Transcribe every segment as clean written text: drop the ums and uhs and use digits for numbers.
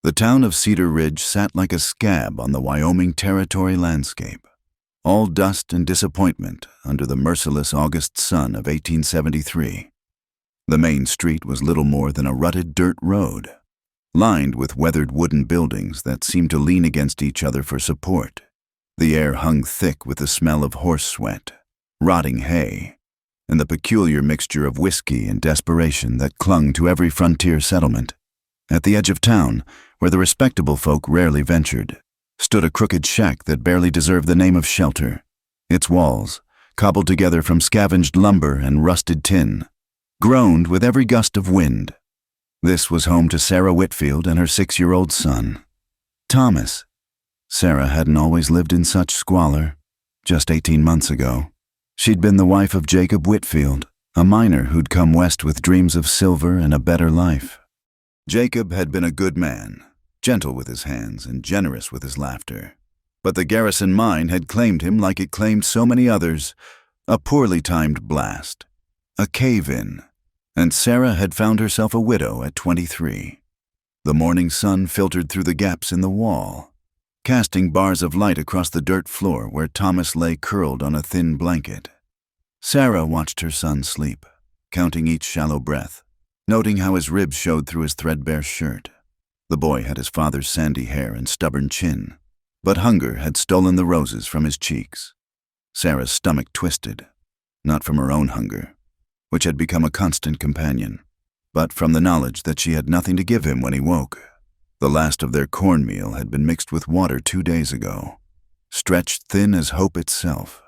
The town of Cedar Ridge sat like a scab on the Wyoming Territory landscape, all dust and disappointment under the merciless August sun of 1873. The main street was little more than a rutted dirt road, lined with weathered wooden buildings that seemed to lean against each other for support. The air hung thick with the smell of horse sweat, rotting hay, and the peculiar mixture of whiskey and desperation that clung to every frontier settlement. At the edge of town, where the respectable folk rarely ventured, stood a crooked shack that barely deserved the name of shelter. Its walls, cobbled together from scavenged lumber and rusted tin, groaned with every gust of wind. This was home to Sarah Whitfield and her 6-year-old son, Thomas. Sarah hadn't always lived in such squalor. Just 18 months ago, she'd been the wife of Jacob Whitfield, a miner who'd come west with dreams of silver and a better life. Jacob had been a good man, gentle with his hands and generous with his laughter. But the Garrison mine had claimed him like it claimed so many others, a poorly timed blast, a cave-in, and Sarah had found herself a widow at 23. The morning sun filtered through the gaps in the wall, casting bars of light across the dirt floor where Thomas lay curled on a thin blanket. Sarah watched her son sleep, counting each shallow breath, noting how his ribs showed through his threadbare shirt. The boy had his father's sandy hair and stubborn chin, but hunger had stolen the roses from his cheeks. Sarah's stomach twisted, not from her own hunger, which had become a constant companion, but from the knowledge that she had nothing to give him when he woke. The last of their cornmeal had been mixed with water 2 days ago, stretched thin as hope itself.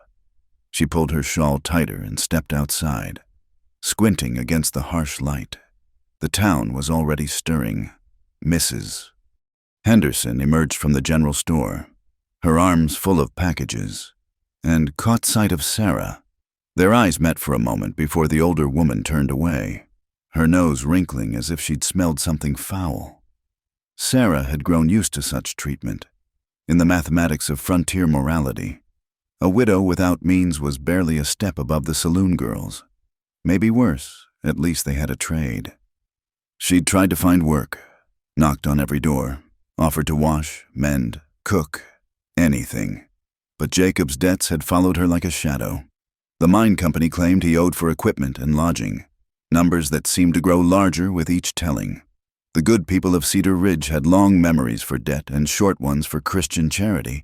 She pulled her shawl tighter and stepped outside, squinting against the harsh light. The town was already stirring. Mrs. Henderson emerged from the general store, her arms full of packages, and caught sight of Sarah. Their eyes met for a moment before the older woman turned away, her nose wrinkling as if she'd smelled something foul. Sarah had grown used to such treatment. In the mathematics of frontier morality, a widow without means was barely a step above the saloon girls. Maybe worse, at least they had a trade. She'd tried to find work, knocked on every door, offered to wash, mend, cook, anything. But Jacob's debts had followed her like a shadow. The mine company claimed he owed for equipment and lodging, numbers that seemed to grow larger with each telling. The good people of Cedar Ridge had long memories for debt and short ones for Christian charity.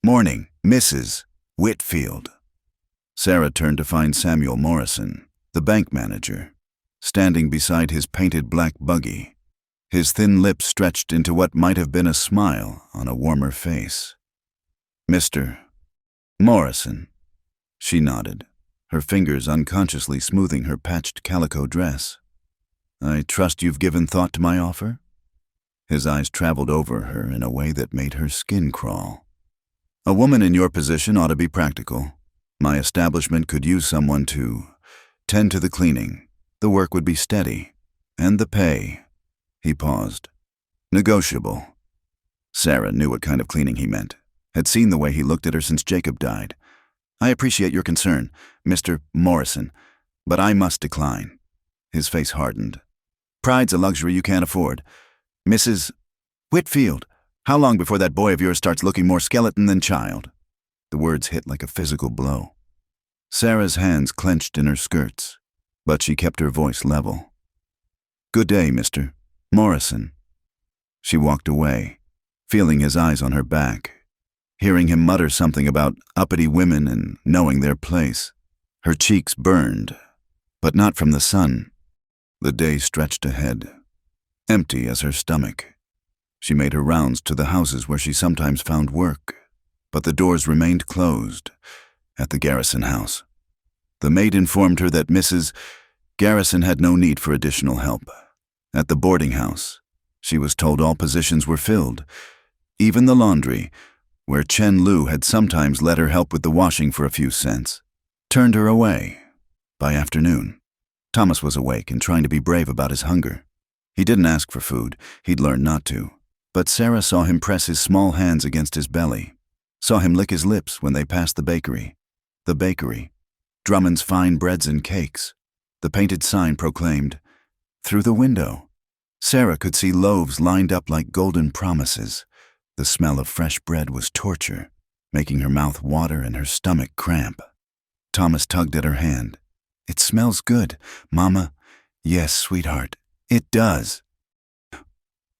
Morning, Mrs. Whitfield. Sarah turned to find Samuel Morrison, the bank manager, standing beside his painted black buggy, his thin lips stretched into what might have been a smile on a warmer face. Mr. Morrison. She nodded, her fingers unconsciously smoothing her patched calico dress. I trust you've given thought to my offer? His eyes traveled over her in a way that made her skin crawl. A woman in your position ought to be practical. My establishment could use someone to tend to the cleaning. The work would be steady, and the pay. He paused. Negotiable. Sarah knew what kind of cleaning he meant, had seen the way he looked at her since Jacob died. I appreciate your concern, Mr. Morrison, but I must decline. His face hardened. Pride's a luxury you can't afford. Mrs. Whitfield, how long before that boy of yours starts looking more skeleton than child? The words hit like a physical blow. Sarah's hands clenched in her skirts, but she kept her voice level. Good day, Mr. Morrison. She walked away, feeling his eyes on her back, hearing him mutter something about uppity women and knowing their place. Her cheeks burned, but not from the sun. The day stretched ahead, empty as her stomach. She made her rounds to the houses where she sometimes found work, but the doors remained closed at the Garrison house. The maid informed her that Mrs. Garrison had no need for additional help. At the boarding house, she was told all positions were filled, even the laundry, where Chen Lu had sometimes let her help with the washing for a few cents, turned her away. By afternoon, Thomas was awake and trying to be brave about his hunger. He didn't ask for food, he'd learned not to, but Sarah saw him press his small hands against his belly, saw him lick his lips when they passed the bakery. The bakery, Drummond's fine breads and cakes. The painted sign proclaimed, "Through the window." Sarah could see loaves lined up like golden promises. The smell of fresh bread was torture, making her mouth water and her stomach cramp. Thomas tugged at her hand. "It smells good, Mama." "Yes, sweetheart, it does."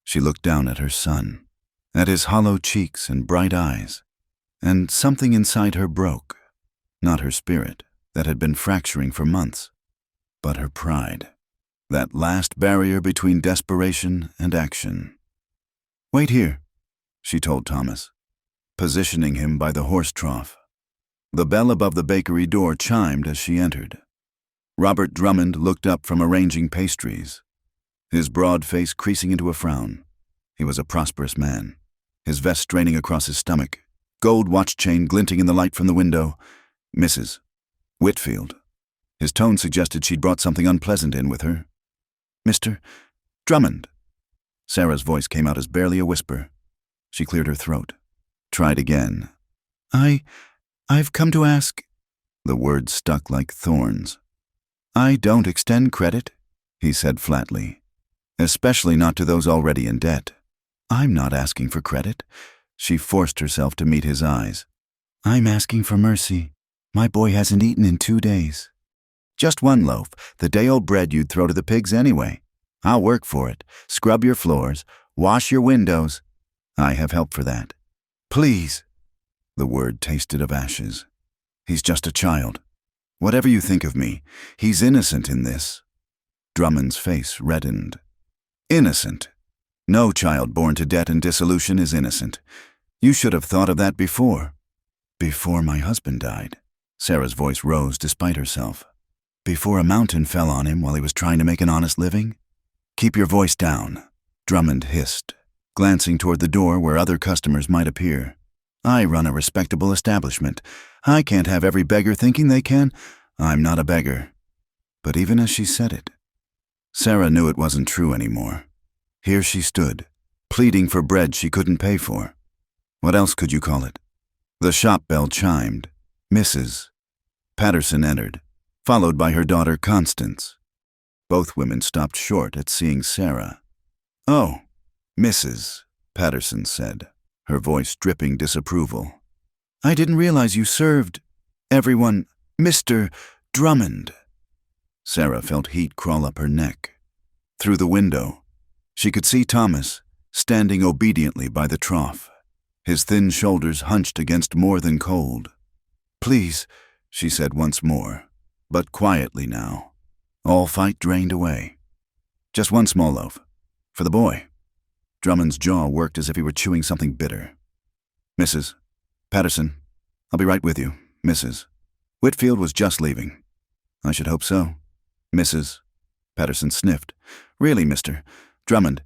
She looked down at her son, at his hollow cheeks and bright eyes, and something inside her broke. Not her spirit, that had been fracturing for months, but her pride. That last barrier between desperation and action. "Wait here," she told Thomas, positioning him by the horse trough. The bell above the bakery door chimed as she entered. Robert Drummond looked up from arranging pastries, his broad face creasing into a frown. He was a prosperous man, his vest straining across his stomach, gold watch chain glinting in the light from the window. "Mrs. Whitfield." His tone suggested she'd brought something unpleasant in with her. "Mr. Drummond." Sarah's voice came out as barely a whisper. She cleared her throat. Tried again. I've come to ask." The words stuck like thorns. "I don't extend credit," he said flatly. "Especially not to those already in debt." "I'm not asking for credit." She forced herself to meet his eyes. "I'm asking for mercy. My boy hasn't eaten in 2 days. Just one loaf, the day-old bread you'd throw to the pigs anyway. I'll work for it, scrub your floors, wash your windows. I have help for that. Please." The word tasted of ashes. "He's just a child. Whatever you think of me, he's innocent in this." Drummond's face reddened. "Innocent? No child born to debt and dissolution is innocent. You should have thought of that before." "Before my husband died." Sarah's voice rose despite herself. "Before a mountain fell on him while he was trying to make an honest living." "Keep your voice down," Drummond hissed, glancing toward the door where other customers might appear. "I run a respectable establishment. I can't have every beggar thinking they can. I'm not a beggar." But even as she said it, Sarah knew it wasn't true anymore. Here she stood, pleading for bread she couldn't pay for. What else could you call it? The shop bell chimed. Mrs. Patterson entered, followed by her daughter Constance. Both women stopped short at seeing Sarah. "Oh, Mrs. Patterson said, her voice dripping disapproval. "I didn't realize you served everyone, Mr. Drummond." Sarah felt heat crawl up her neck. Through the window, she could see Thomas standing obediently by the trough, his thin shoulders hunched against more than cold. "Please," she said once more, but quietly now, all fight drained away. "Just one small loaf. For the boy." Drummond's jaw worked as if he were chewing something bitter. "Mrs. Patterson, I'll be right with you, Mrs. Whitfield was just leaving." "I should hope so." Mrs. Patterson sniffed. "Really, Mr. Drummond,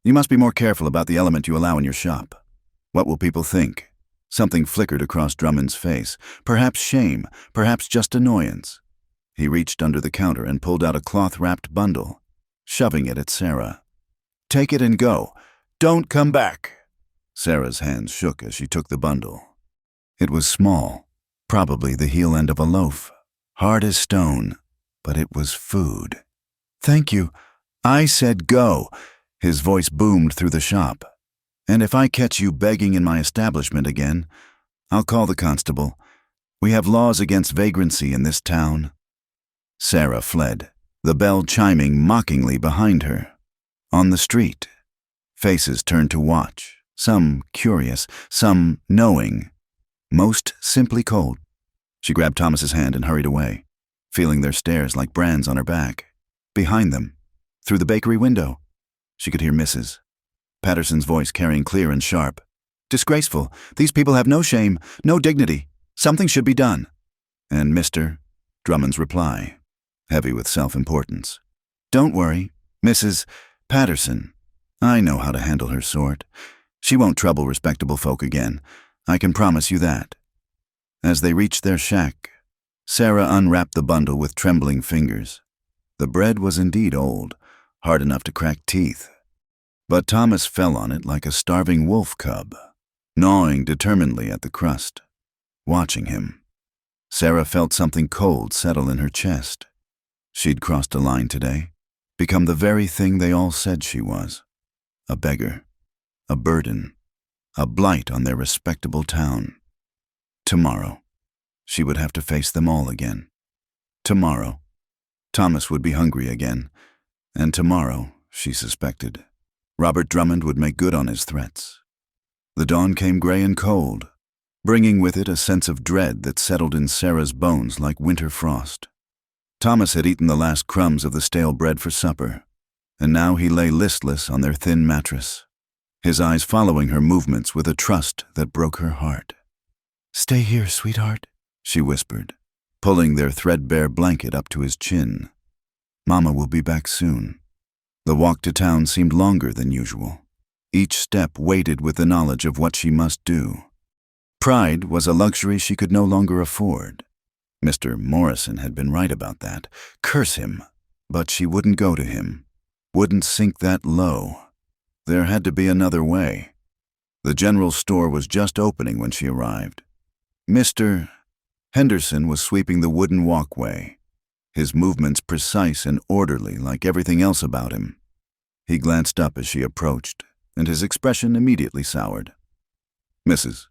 you must be more careful about the element you allow in your shop. What will people think?" Something flickered across Drummond's face. Perhaps shame, perhaps just annoyance. He reached under the counter and pulled out a cloth-wrapped bundle, shoving it at Sarah. "Take it and go. Don't come back." Sarah's hands shook as she took the bundle. It was small, probably the heel end of a loaf, hard as stone, but it was food. "Thank you. I said go." His voice boomed through the shop. "And if I catch you begging in my establishment again, I'll call the constable. We have laws against vagrancy in this town." Sarah fled, the bell chiming mockingly behind her. On the street, faces turned to watch, some curious, some knowing, most simply cold. She grabbed Thomas's hand and hurried away, feeling their stares like brands on her back. Behind them, through the bakery window, she could hear Mrs. Patterson's voice carrying clear and sharp. "Disgraceful. These people have no shame, no dignity. Something should be done." And Mr. Drummond's reply, heavy with self-importance. "Don't worry, Mrs. Patterson. I know how to handle her sort. She won't trouble respectable folk again. I can promise you that." As they reached their shack, Sarah unwrapped the bundle with trembling fingers. The bread was indeed old, hard enough to crack teeth. But Thomas fell on it like a starving wolf cub, gnawing determinedly at the crust, watching him. Sarah felt something cold settle in her chest. She'd crossed a line today. become the very thing they all said she was: a beggar, a burden, a blight on their respectable town. Tomorrow, she would have to face them all again. Tomorrow, Thomas would be hungry again, and tomorrow, she suspected, Robert Drummond would make good on his threats. The dawn came gray and cold, bringing with it a sense of dread that settled in Sarah's bones like winter frost. Thomas had eaten the last crumbs of the stale bread for supper, and now he lay listless on their thin mattress, his eyes following her movements with a trust that broke her heart. "Stay here, sweetheart," she whispered, pulling their threadbare blanket up to his chin. "Mama will be back soon." The walk to town seemed longer than usual, each step weighted with the knowledge of what she must do. Pride was a luxury she could no longer afford. Mr. Morrison had been right about that. Curse him. But she wouldn't go to him, wouldn't sink that low. There had to be another way. The general store was just opening when she arrived. Mr. Henderson was sweeping the wooden walkway, his movements precise and orderly like everything else about him. He glanced up as she approached, and his expression immediately soured. "Mrs.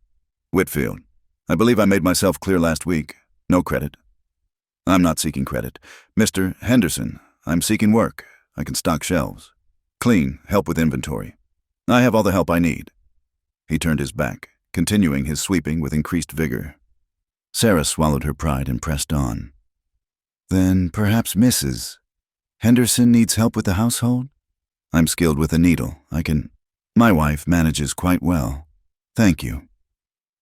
Whitfield, I believe I made myself clear last week. No credit." "I'm not seeking credit. Mr. Henderson, I'm seeking work. I can stock shelves, clean, help with inventory. I have all the help I need." He turned his back, continuing his sweeping with increased vigor. Sarah swallowed her pride and pressed on. "Then perhaps Mrs. Henderson needs help with the household? I'm skilled with a needle. My wife manages quite well. Thank you."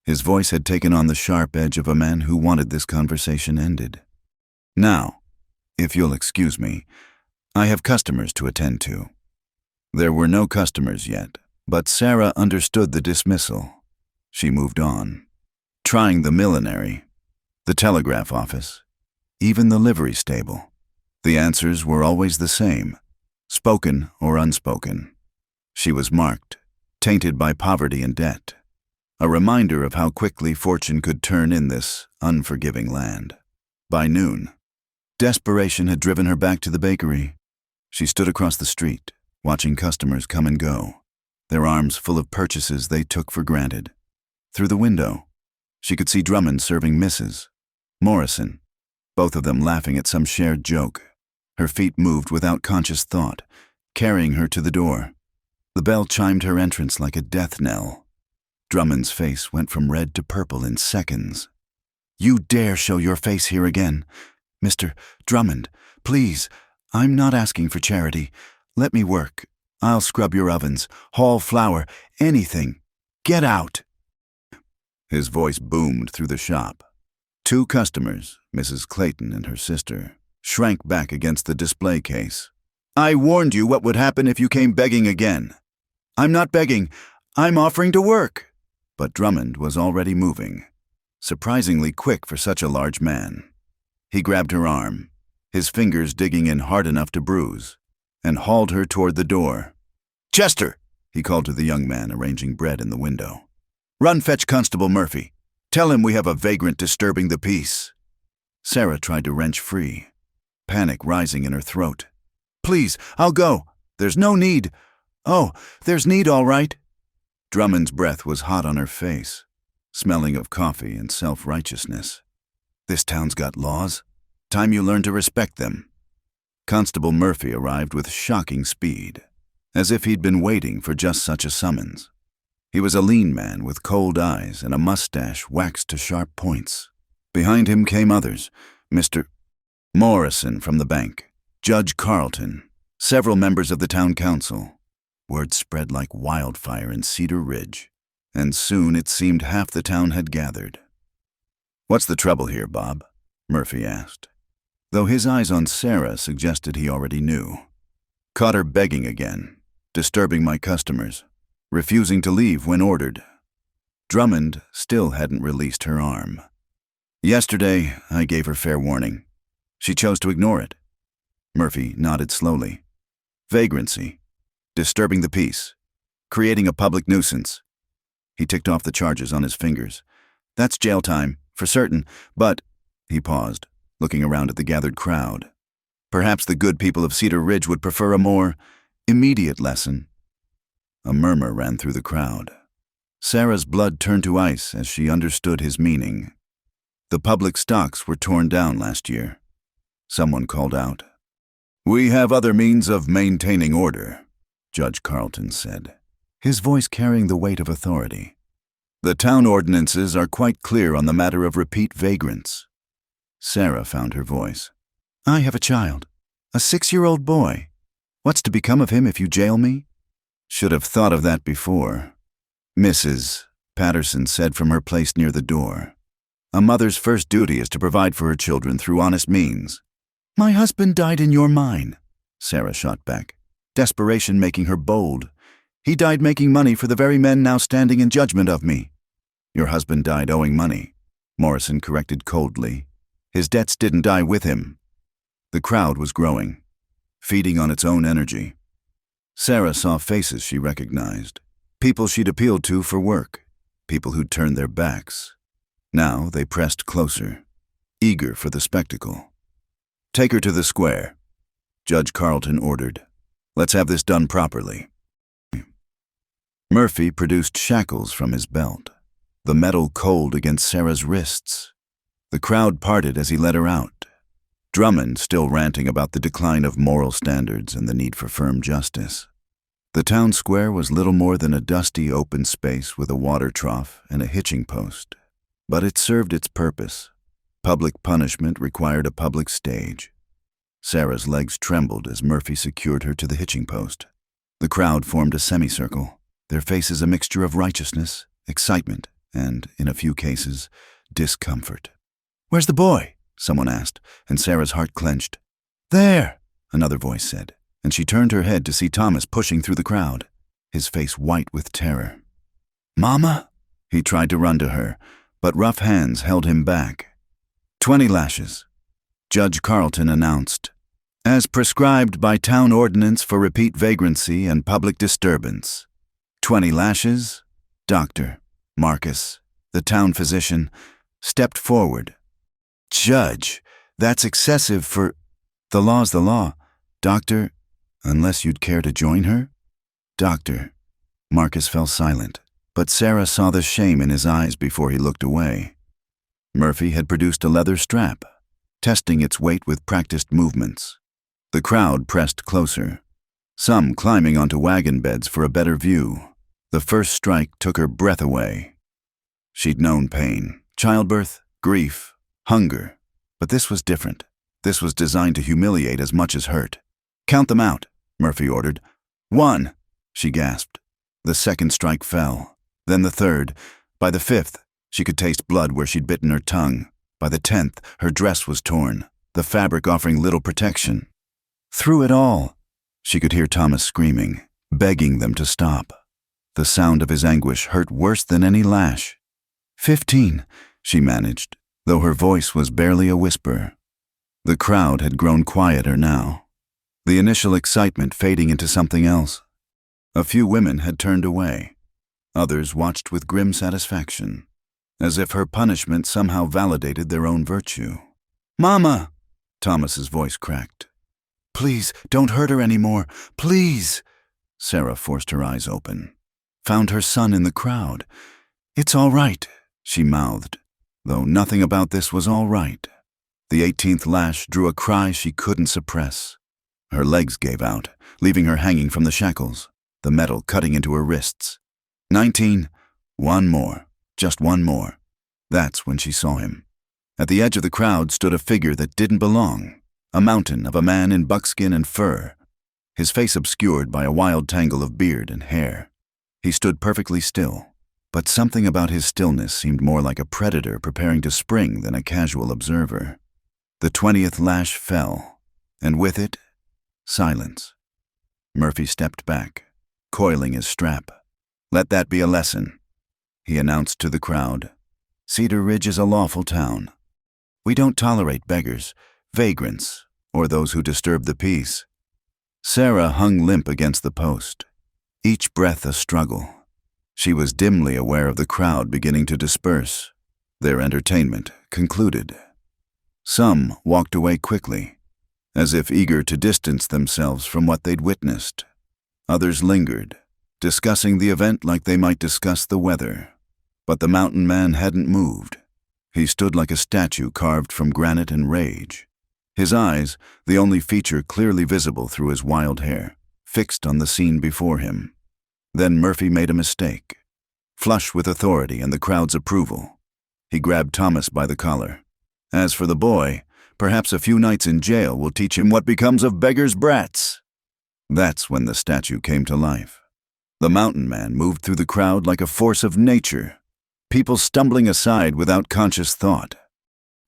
His voice had taken on the sharp edge of a man who wanted this conversation ended. "Now, if you'll excuse me, I have customers to attend to." There were no customers yet, but Sarah understood the dismissal. She moved on, trying the millinery, the telegraph office, even the livery stable. The answers were always the same, spoken or unspoken. She was marked, tainted by poverty and debt, a reminder of how quickly fortune could turn in this unforgiving land. By noon, desperation had driven her back to the bakery. She stood across the street, watching customers come and go, their arms full of purchases they took for granted. Through the window, she could see Drummond serving Mrs. Morrison, both of them laughing at some shared joke. Her feet moved without conscious thought, carrying her to the door. The bell chimed her entrance like a death knell. Drummond's face went from red to purple in seconds. "You dare show your face here again? Mr. Drummond, please, I'm not asking for charity. Let me work. I'll scrub your ovens, haul flour, anything. Get out!" His voice boomed through the shop. Two customers, Mrs. Clayton and her sister, shrank back against the display case. "I warned you what would happen if you came begging again." "I'm not begging. I'm offering to work." But Drummond was already moving, surprisingly quick for such a large man. He grabbed her arm, his fingers digging in hard enough to bruise, and hauled her toward the door. "Chester," he called to the young man arranging bread in the window. "Run fetch Constable Murphy. Tell him we have a vagrant disturbing the peace." Sarah tried to wrench free, panic rising in her throat. "Please, I'll go. There's no need. Oh, there's need all right." Drummond's breath was hot on her face, smelling of coffee and self-righteousness. "This town's got laws. Time you learn to respect them." Constable Murphy arrived with shocking speed, as if he'd been waiting for just such a summons. He was a lean man with cold eyes and a mustache waxed to sharp points. Behind him came others, Mr. Morrison from the bank, Judge Carlton, several members of the town council. Word spread like wildfire in Cedar Ridge, and soon it seemed half the town had gathered. "What's the trouble here, Bob?" Murphy asked, though his eyes on Sarah suggested he already knew. "Caught her begging again, disturbing my customers, refusing to leave when ordered." Drummond still hadn't released her arm. "Yesterday, I gave her fair warning. She chose to ignore it." Murphy nodded slowly. "Vagrancy, disturbing the peace, creating a public nuisance." He ticked off the charges on his fingers. "That's jail time, for certain, but—" He paused, looking around at the gathered crowd. Perhaps the good people of Cedar Ridge would prefer a more immediate lesson. A murmur ran through the crowd. Sarah's blood turned to ice as she understood his meaning. The public stocks were torn down last year. Someone called out. "We have other means of maintaining order," Judge Carlton said, his voice carrying the weight of authority. "The town ordinances are quite clear on the matter of repeat vagrants." Sarah found her voice. "I have a child, a 6-year-old boy. What's to become of him if you jail me?" "Should have thought of that before," Mrs. Patterson said from her place near the door. "A mother's first duty is to provide for her children through honest means." "My husband died in your mine," Sarah shot back, desperation making her bold. "He died making money for the very men now standing in judgment of me." "Your husband died owing money," Morrison corrected coldly. "His debts didn't die with him." The crowd was growing, feeding on its own energy. Sarah saw faces she recognized, people she'd appealed to for work, people who'd turned their backs. Now they pressed closer, eager for the spectacle. "Take her to the square," Judge Carlton ordered. "Let's have this done properly." Murphy produced shackles from his belt, the metal cold against Sarah's wrists. The crowd parted as he led her out. Drummond still ranting about the decline of moral standards and the need for firm justice. The town square was little more than a dusty open space with a water trough and a hitching post. But it served its purpose. Public punishment required a public stage. Sarah's legs trembled as Murphy secured her to the hitching post. The crowd formed a semicircle, their faces a mixture of righteousness, excitement, and, in a few cases, discomfort. "Where's the boy?" someone asked, and Sarah's heart clenched. "There," another voice said, and she turned her head to see Thomas pushing through the crowd, his face white with terror. "Mama?" He tried to run to her, but rough hands held him back. 20 lashes, Judge Carlton announced, "as prescribed by town ordinance for repeat vagrancy and public disturbance." 20 lashes. Dr. Marcus, the town physician, stepped forward. "Judge, that's excessive for—" "The law's the law, Doctor, unless you'd care to join her?" "Doctor." Marcus fell silent, but Sarah saw the shame in his eyes before he looked away. Murphy had produced a leather strap, testing its weight with practiced movements. The crowd pressed closer, some climbing onto wagon beds for a better view. The first strike took her breath away. She'd known pain, childbirth, grief, hunger, but this was different. This was designed to humiliate as much as hurt. "Count them out," Murphy ordered. 1, she gasped. The second strike fell, then the third. By the 5th, she could taste blood where she'd bitten her tongue. By the 10th, her dress was torn, the fabric offering little protection. Through it all, she could hear Thomas screaming, begging them to stop. The sound of his anguish hurt worse than any lash. 15, she managed, though her voice was barely a whisper. The crowd had grown quieter now, the initial excitement fading into something else. A few women had turned away. Others watched with grim satisfaction, as if her punishment somehow validated their own virtue. "Mama!" Thomas's voice cracked. "Please, don't hurt her anymore. Please!" Sarah forced her eyes open, found her son in the crowd. "It's all right," she mouthed, though nothing about this was all right. The 18th lash drew a cry she couldn't suppress. Her legs gave out, leaving her hanging from the shackles, the metal cutting into her wrists. 19, one more, just one more. That's when she saw him. At the edge of the crowd stood a figure that didn't belong, a mountain of a man in buckskin and fur, his face obscured by a wild tangle of beard and hair. He stood perfectly still, but something about his stillness seemed more like a predator preparing to spring than a casual observer. The 20th lash fell, and with it, silence. Murphy stepped back, coiling his strap. "Let that be a lesson," he announced to the crowd. "Cedar Ridge is a lawful town. We don't tolerate beggars, vagrants, or those who disturb the peace." Sarah hung limp against the post, each breath a struggle. She was dimly aware of the crowd beginning to disperse, their entertainment concluded. Some walked away quickly, as if eager to distance themselves from what they'd witnessed. Others lingered, discussing the event like they might discuss the weather. But the mountain man hadn't moved. He stood like a statue carved from granite and rage. His eyes, the only feature clearly visible through his wild hair, fixed on the scene before him. Then Murphy made a mistake. Flush with authority and the crowd's approval, he grabbed Thomas by the collar. As for the boy, perhaps a few nights in jail will teach him what becomes of beggars' brats. That's when the statue came to life. The mountain man moved through the crowd like a force of nature, people stumbling aside without conscious thought.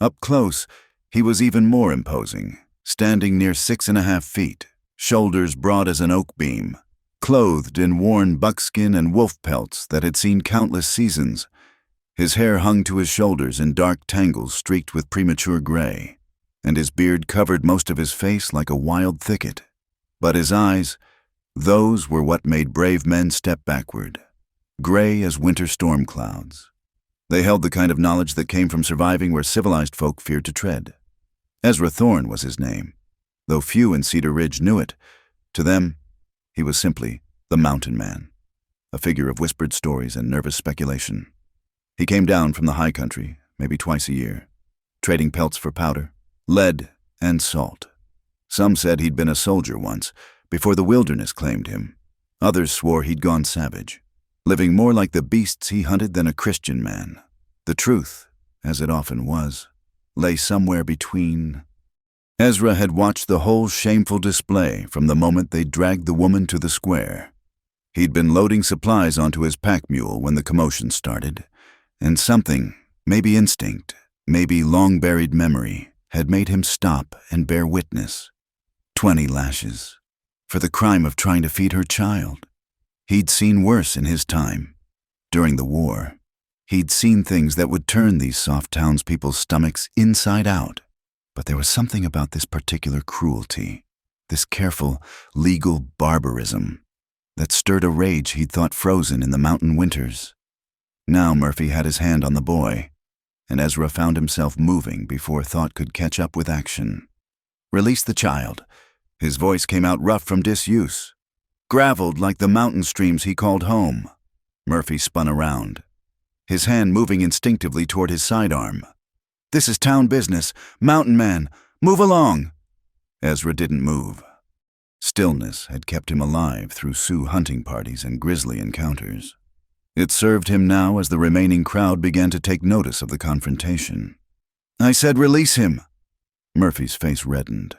Up close, he was even more imposing, standing near 6.5 feet, shoulders broad as an oak beam, clothed in worn buckskin and wolf pelts that had seen countless seasons. His hair hung to his shoulders in dark tangles streaked with premature gray, and his beard covered most of his face like a wild thicket. But his eyes, those were what made brave men step backward, gray as winter storm clouds. They held the kind of knowledge that came from surviving where civilized folk feared to tread. Ezra Thorne was his name, though few in Cedar Ridge knew it. To them, he was simply the Mountain Man, a figure of whispered stories and nervous speculation. He came down from the high country, maybe twice a year, trading pelts for powder, lead, and salt. Some said he'd been a soldier once, before the wilderness claimed him. Others swore he'd gone savage, living more like the beasts he hunted than a Christian man. The truth, as it often was, lay somewhere between. Ezra had watched the whole shameful display from the moment they dragged the woman to the square. He'd been loading supplies onto his pack mule when the commotion started, and something, maybe instinct, maybe long-buried memory, had made him stop and bear witness. 20 lashes, for the crime of trying to feed her child. He'd seen worse in his time. During the war, he'd seen things that would turn these soft townspeople's stomachs inside out. But there was something about this particular cruelty, this careful, legal barbarism, that stirred a rage he'd thought frozen in the mountain winters. Now Murphy had his hand on the boy, and Ezra found himself moving before thought could catch up with action. "Release the child." His voice came out rough from disuse, graveled like the mountain streams he called home. Murphy spun around, his hand moving instinctively toward his sidearm. "This is town business. Mountain Man, move along." Ezra didn't move. Stillness had kept him alive through Sioux hunting parties and grisly encounters. It served him now as the remaining crowd began to take notice of the confrontation. "I said release him." Murphy's face reddened.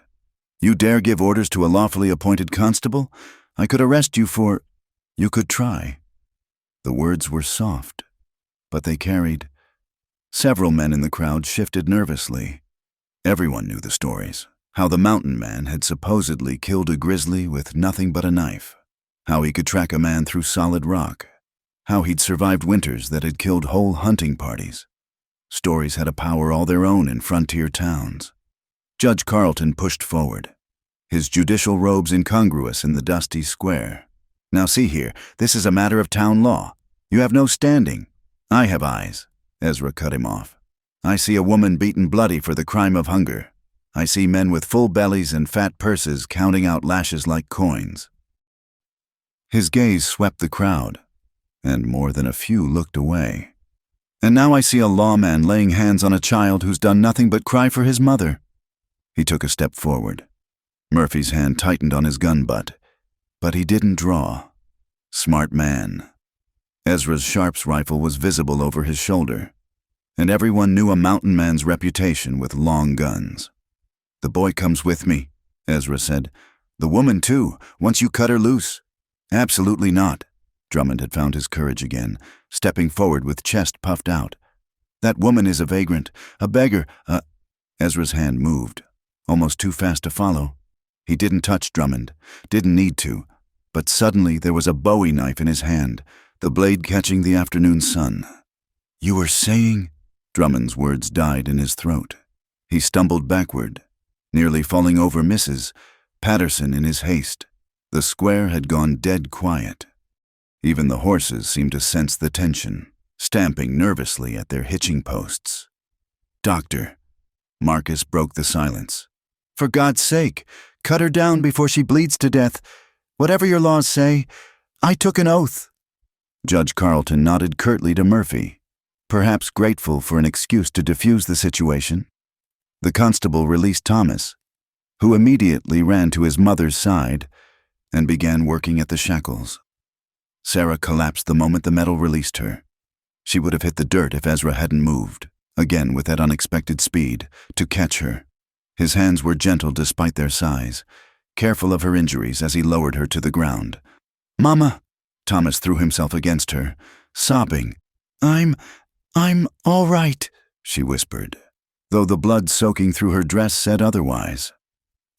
"You dare give orders to a lawfully appointed constable? I could arrest you for—" "You could try." The words were soft, but they carried. Several men in the crowd shifted nervously. Everyone knew the stories, how the Mountain Man had supposedly killed a grizzly with nothing but a knife, how he could track a man through solid rock, how he'd survived winters that had killed whole hunting parties. Stories had a power all their own in frontier towns. Judge Carlton pushed forward, his judicial robes incongruous in the dusty square. "Now see here, this is a matter of town law. You have no standing." "I have eyes," Ezra cut him off. "I see a woman beaten bloody for the crime of hunger. I see men with full bellies and fat purses counting out lashes like coins." His gaze swept the crowd, and more than a few looked away. "And now I see a lawman laying hands on a child who's done nothing but cry for his mother." He took a step forward. Murphy's hand tightened on his gun butt, but he didn't draw. Smart man. Ezra's Sharps rifle was visible over his shoulder, and everyone knew a Mountain Man's reputation with long guns. "The boy comes with me," Ezra said. "The woman, too, once you cut her loose." "Absolutely not." Drummond had found his courage again, stepping forward with chest puffed out. "That woman is a vagrant, a beggar, Ezra's hand moved, almost too fast to follow. He didn't touch Drummond, didn't need to, but suddenly there was a Bowie knife in his hand, the blade catching the afternoon sun. "You were saying—" Drummond's words died in his throat. He stumbled backward, nearly falling over Mrs. Patterson in his haste. The square had gone dead quiet. Even the horses seemed to sense the tension, stamping nervously at their hitching posts. "Doctor," Marcus broke the silence. For God's sake, cut her down before she bleeds to death. Whatever your laws say, I took an oath." Judge Carlton nodded curtly to Murphy, perhaps grateful for an excuse to defuse the situation. The constable released Thomas, who immediately ran to his mother's side and began working at the shackles. Sarah collapsed the moment the metal released her. She would have hit the dirt if Ezra hadn't moved, again with that unexpected speed, to catch her. His hands were gentle despite their size, careful of her injuries as he lowered her to the ground. "Mama!" Thomas threw himself against her, sobbing. I'm all right," she whispered, though the blood soaking through her dress said otherwise.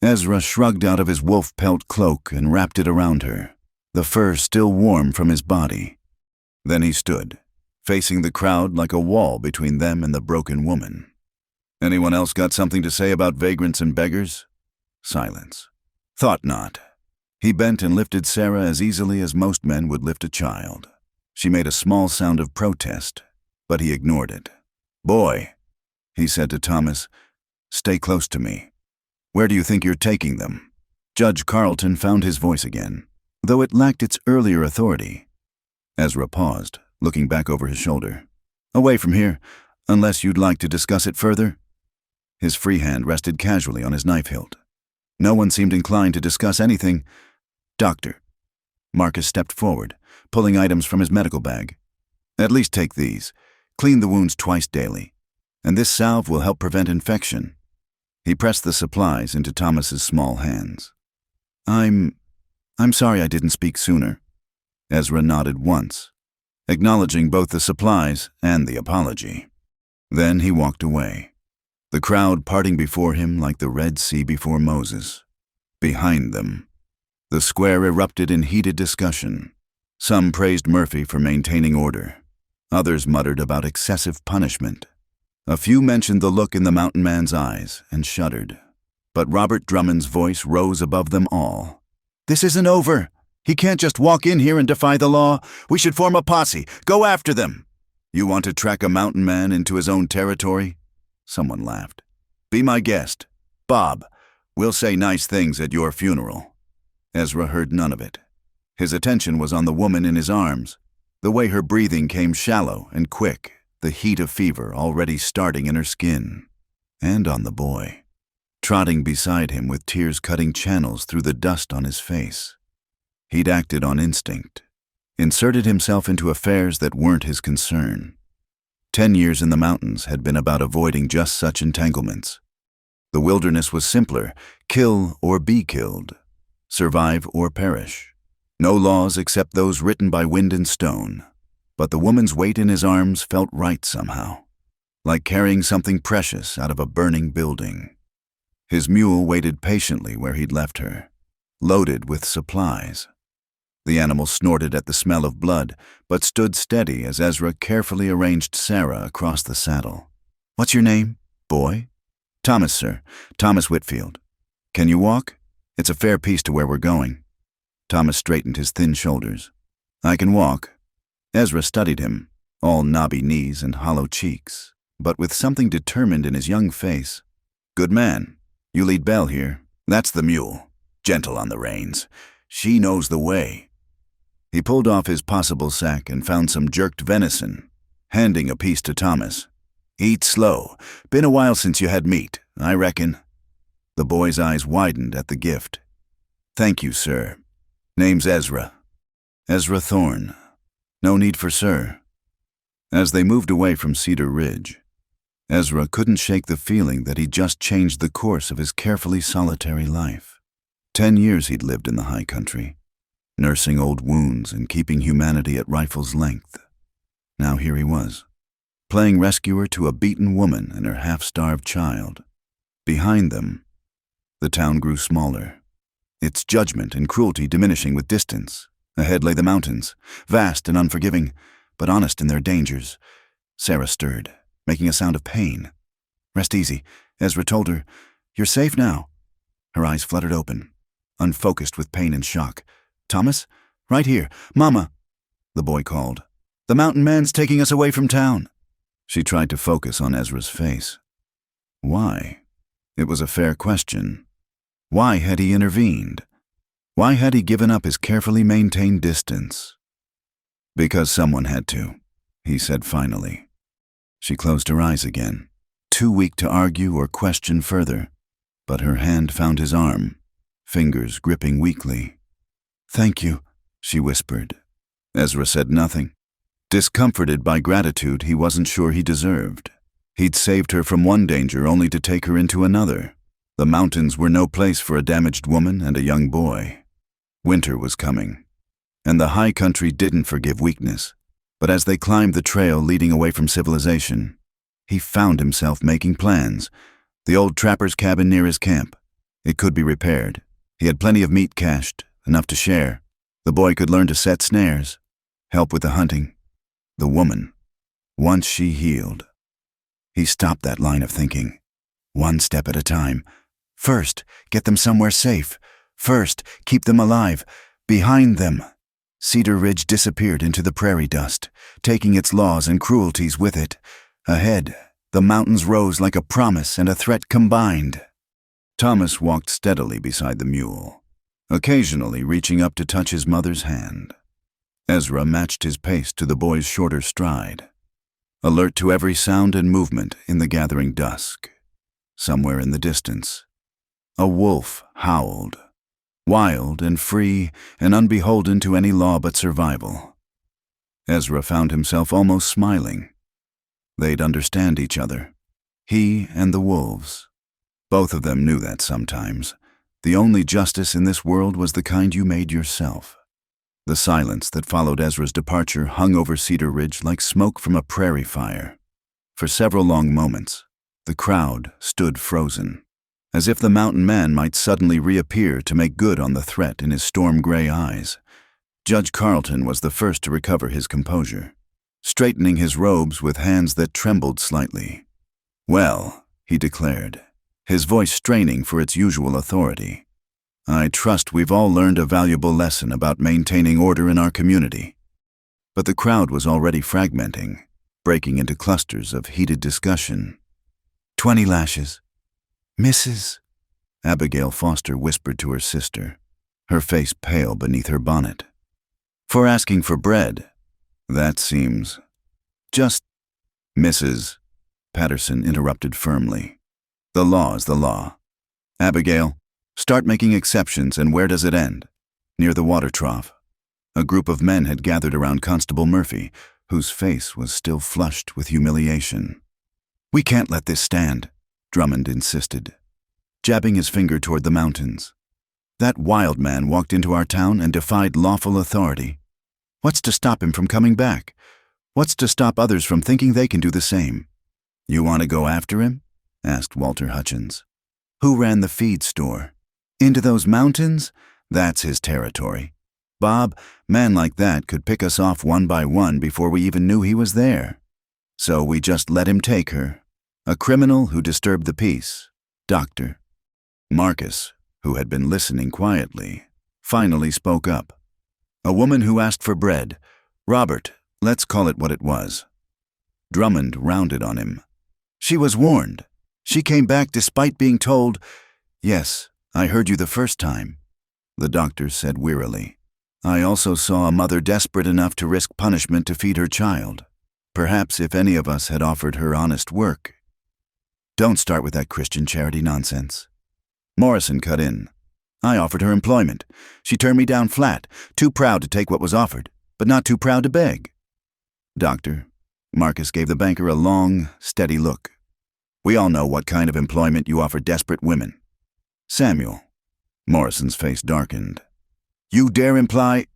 Ezra shrugged out of his wolf pelt cloak and wrapped it around her, the fur still warm from his body. Then he stood, facing the crowd like a wall between them and the broken woman. "Anyone else got something to say about vagrants and beggars?" Silence. "Thought not." He bent and lifted Sarah as easily as most men would lift a child. She made a small sound of protest, but he ignored it. "Boy," he said to Thomas, "stay close to me. Where do you think you're taking them?" Judge Carlton found his voice again, though it lacked its earlier authority. Ezra paused, looking back over his shoulder. "Away from here, unless you'd like to discuss it further." His free hand rested casually on his knife hilt. No one seemed inclined to discuss anything. "Doctor." Marcus stepped forward, pulling items from his medical bag. "At least take these. Clean the wounds twice daily. And this salve will help prevent infection." He pressed the supplies into Thomas's small hands. I'm sorry I didn't speak sooner." Ezra nodded once, acknowledging both the supplies and the apology. Then he walked away, the crowd parting before him like the Red Sea before Moses. Behind them, the square erupted in heated discussion. Some praised Murphy for maintaining order. Others muttered about excessive punishment. A few mentioned the look in the mountain man's eyes and shuddered. But Robert Drummond's voice rose above them all. "This isn't over. He can't just walk in here and defy the law. We should form a posse. Go after them." "You want to track a mountain man into his own territory?" Someone laughed. "Be my guest. Bob, we'll say nice things at your funeral." Ezra heard none of it. His attention was on the woman in his arms, the way her breathing came shallow and quick, the heat of fever already starting in her skin, and on the boy, trotting beside him with tears cutting channels through the dust on his face. He'd acted on instinct, inserted himself into affairs that weren't his concern. 10 years in the mountains had been about avoiding just such entanglements. The wilderness was simpler: kill or be killed, survive or perish. No laws except those written by wind and stone. But the woman's weight in his arms felt right somehow, like carrying something precious out of a burning building. His mule waited patiently where he'd left her, loaded with supplies. The animal snorted at the smell of blood, but stood steady as Ezra carefully arranged Sarah across the saddle. "What's your name, boy?" "Thomas, sir. Thomas Whitfield." "Can you walk? It's a fair piece to where we're going." Thomas straightened his thin shoulders. "I can walk." Ezra studied him, all knobby knees and hollow cheeks, but with something determined in his young face. "Good man. You lead Belle here. That's the mule. Gentle on the reins. She knows the way." He pulled off his possible sack and found some jerked venison, handing a piece to Thomas. "Eat slow. Been a while since you had meat, I reckon." The boy's eyes widened at the gift. "Thank you, sir. Name's Ezra. Ezra Thorne. No need for sir." As they moved away from Cedar Ridge, Ezra couldn't shake the feeling that he'd just changed the course of his carefully solitary life. 10 years he'd lived in the high country, nursing old wounds and keeping humanity at rifle's length. Now here he was, playing rescuer to a beaten woman and her half-starved child. Behind them, the town grew smaller, its judgment and cruelty diminishing with distance. Ahead lay the mountains, vast and unforgiving, but honest in their dangers. Sarah stirred, making a sound of pain. "Rest easy," Ezra told her. "You're safe now." Her eyes fluttered open, unfocused with pain and shock. "Thomas? Right here. Mama!" The boy called. "The mountain man's taking us away from town." She tried to focus on Ezra's face. Why? It was a fair question, Why had he intervened? Why had he given up his carefully maintained distance? Because someone had to, he said finally. She closed her eyes again, too weak to argue or question further, but her hand found his arm, fingers gripping weakly. "Thank you," she whispered. Ezra said nothing. Discomforted by gratitude he wasn't sure he deserved. He'd saved her from one danger only to take her into another. The mountains were no place for a damaged woman and a young boy. Winter was coming, and the high country didn't forgive weakness. But as they climbed the trail leading away from civilization, he found himself making plans. The old trapper's cabin near his camp. It could be repaired. He had plenty of meat cached, enough to share. The boy could learn to set snares, help with the hunting. The woman, once she healed. He stopped that line of thinking. One step at a time. First, get them somewhere safe. First, keep them alive. Behind them. Cedar Ridge disappeared into the prairie dust, taking its laws and cruelties with it. Ahead, the mountains rose like a promise and a threat combined. Thomas walked steadily beside the mule, occasionally reaching up to touch his mother's hand. Ezra matched his pace to the boy's shorter stride, alert to every sound and movement in the gathering dusk. Somewhere in the distance, a wolf howled, wild and free and unbeholden to any law but survival. Ezra found himself almost smiling. They'd understand each other, he and the wolves. Both of them knew that sometimes. The only justice in this world was the kind you made yourself. The silence that followed Ezra's departure hung over Cedar Ridge like smoke from a prairie fire. For several long moments, the crowd stood frozen, as if the mountain man might suddenly reappear to make good on the threat in his storm-gray eyes. Judge Carlton was the first to recover his composure, straightening his robes with hands that trembled slightly. "Well," he declared, his voice straining for its usual authority, "I trust we've all learned a valuable lesson about maintaining order in our community." But the crowd was already fragmenting, breaking into clusters of heated discussion. 20 lashes. Mrs. Abigail Foster whispered to her sister, her face pale beneath her bonnet. "For asking for bread. That seems..." "Just..." "Mrs." Patterson interrupted firmly. "The law is the law. Abigail, start making exceptions, and where does it end?" "Near the water trough." A group of men had gathered around Constable Murphy, whose face was still flushed with humiliation. "We can't let this stand," Drummond insisted, jabbing his finger toward the mountains. "That wild man walked into our town and defied lawful authority. What's to stop him from coming back? What's to stop others from thinking they can do the same?" "You want to go after him?" asked Walter Hutchins. "Who ran the feed store? Into those mountains? That's his territory. Bob, man like that could pick us off one by one before we even knew he was there. So we just let him take her. A criminal who disturbed the peace. Doctor." Marcus, who had been listening quietly, finally spoke up. "A woman who asked for bread. Robert, let's call it what it was." Drummond rounded on him. "She was warned. She came back despite being told..." "Yes, I heard you the first time," the doctor said wearily. "I also saw a mother desperate enough to risk punishment to feed her child. Perhaps if any of us had offered her honest work..." "Don't start with that Christian charity nonsense." Morrison cut in. "I offered her employment. She turned me down flat, too proud to take what was offered, but not too proud to beg." "Doctor," Marcus gave the banker a long, steady look, "we all know what kind of employment you offer desperate women." "Samuel." Morrison's face darkened. "You dare imply..."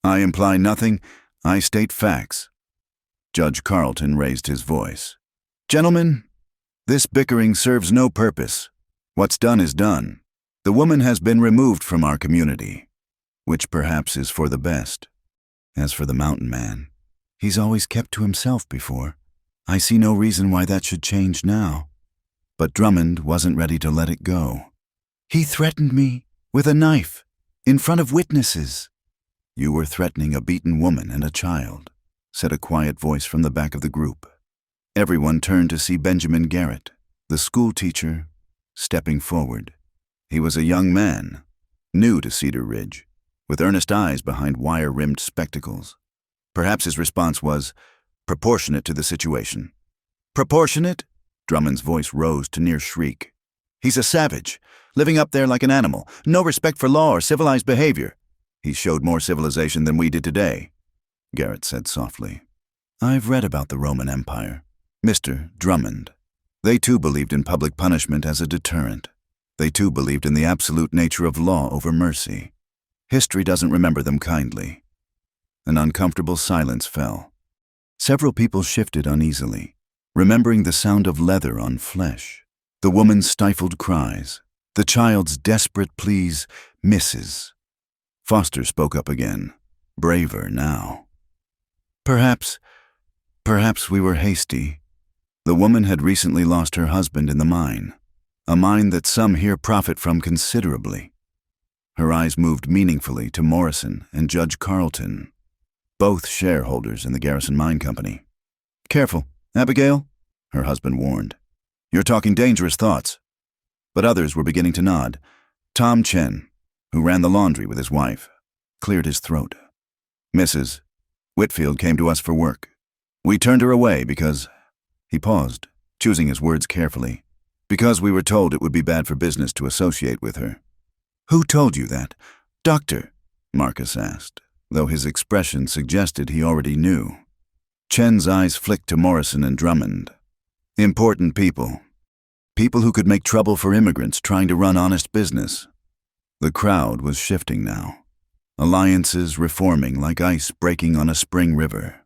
"I imply nothing. I state facts." Judge Carlton raised his voice. "Gentlemen, this bickering serves no purpose. What's done is done. The woman has been removed from our community, which perhaps is for the best. As for the mountain man, he's always kept to himself before. I see no reason why that should change now." But Drummond wasn't ready to let it go. "He threatened me with a knife in front of witnesses." "You were threatening a beaten woman and a child," said a quiet voice from the back of the group. Everyone turned to see Benjamin Garrett, the school teacher, stepping forward. He was a young man, new to Cedar Ridge, with earnest eyes behind wire-rimmed spectacles. Perhaps his response was proportionate to the situation. Proportionate? Drummond's voice rose to near shriek. He's a savage, living up there like an animal, no respect for law or civilized behavior. He showed more civilization than we did today, Garrett said softly. I've read about the Roman Empire. Mr. Drummond. They too believed in public punishment as a deterrent. They too believed in the absolute nature of law over mercy. History doesn't remember them kindly. An uncomfortable silence fell. Several people shifted uneasily, remembering the sound of leather on flesh, the woman's stifled cries, the child's desperate pleas, Mrs. Foster spoke up again, braver now. Perhaps we were hasty. The woman had recently lost her husband in the mine, a mine that some here profit from considerably. Her eyes moved meaningfully to Morrison and Judge Carlton, both shareholders in the Garrison Mine Company. Careful, Abigail, her husband warned. You're talking dangerous thoughts. But others were beginning to nod. Tom Chen, who ran the laundry with his wife, cleared his throat. Mrs. Whitfield came to us for work. We turned her away because... He paused, choosing his words carefully. Because we were told it would be bad for business to associate with her. Who told you that? Doctor? Marcus asked, though his expression suggested he already knew. Chen's eyes flicked to Morrison and Drummond. Important people. People who could make trouble for immigrants trying to run honest business. The crowd was shifting now. Alliances reforming like ice breaking on a spring river.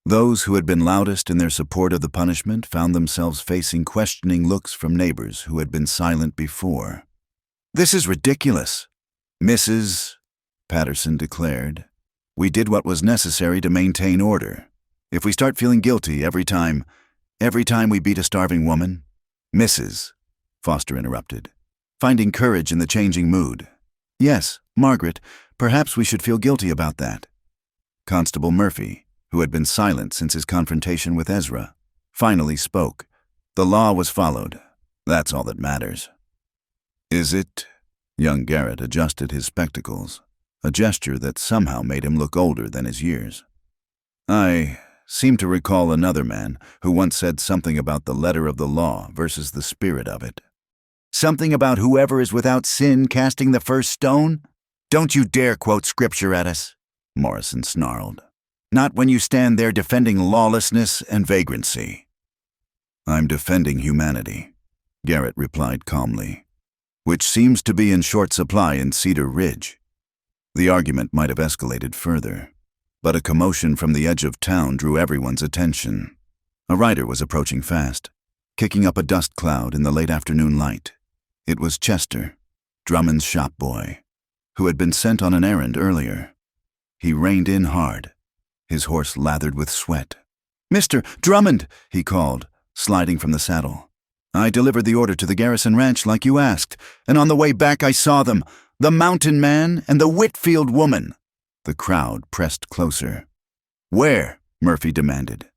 Those who had been loudest in their support of the punishment found themselves facing questioning looks from neighbors who had been silent before. This is ridiculous, Mrs. Patterson declared. We did what was necessary to maintain order. If we start feeling guilty every time we beat a starving woman, Mrs. Foster interrupted, finding courage in the changing mood. Yes, Margaret, perhaps we should feel guilty about that. Constable Murphy, who had been silent since his confrontation with Ezra, finally spoke. The law was followed. That's all that matters. Is it? Young Garrett adjusted his spectacles, a gesture that somehow made him look older than his years. I seem to recall another man who once said something about the letter of the law versus the spirit of it. Something about whoever is without sin casting the first stone? Don't you dare quote scripture at us, Morrison snarled. Not when you stand there defending lawlessness and vagrancy. I'm defending humanity, Garrett replied calmly, which seems to be in short supply in Cedar Ridge. The argument might have escalated further, but a commotion from the edge of town drew everyone's attention. A rider was approaching fast, kicking up a dust cloud in the late afternoon light. It was Chester, Drummond's shop boy, who had been sent on an errand earlier. He reined in hard, his horse lathered with sweat. Mr. Drummond, he called, sliding from the saddle. I delivered the order to the Garrison Ranch like you asked, and on the way back I saw them, the mountain man and the Whitfield woman. The crowd pressed closer. Where? Murphy demanded.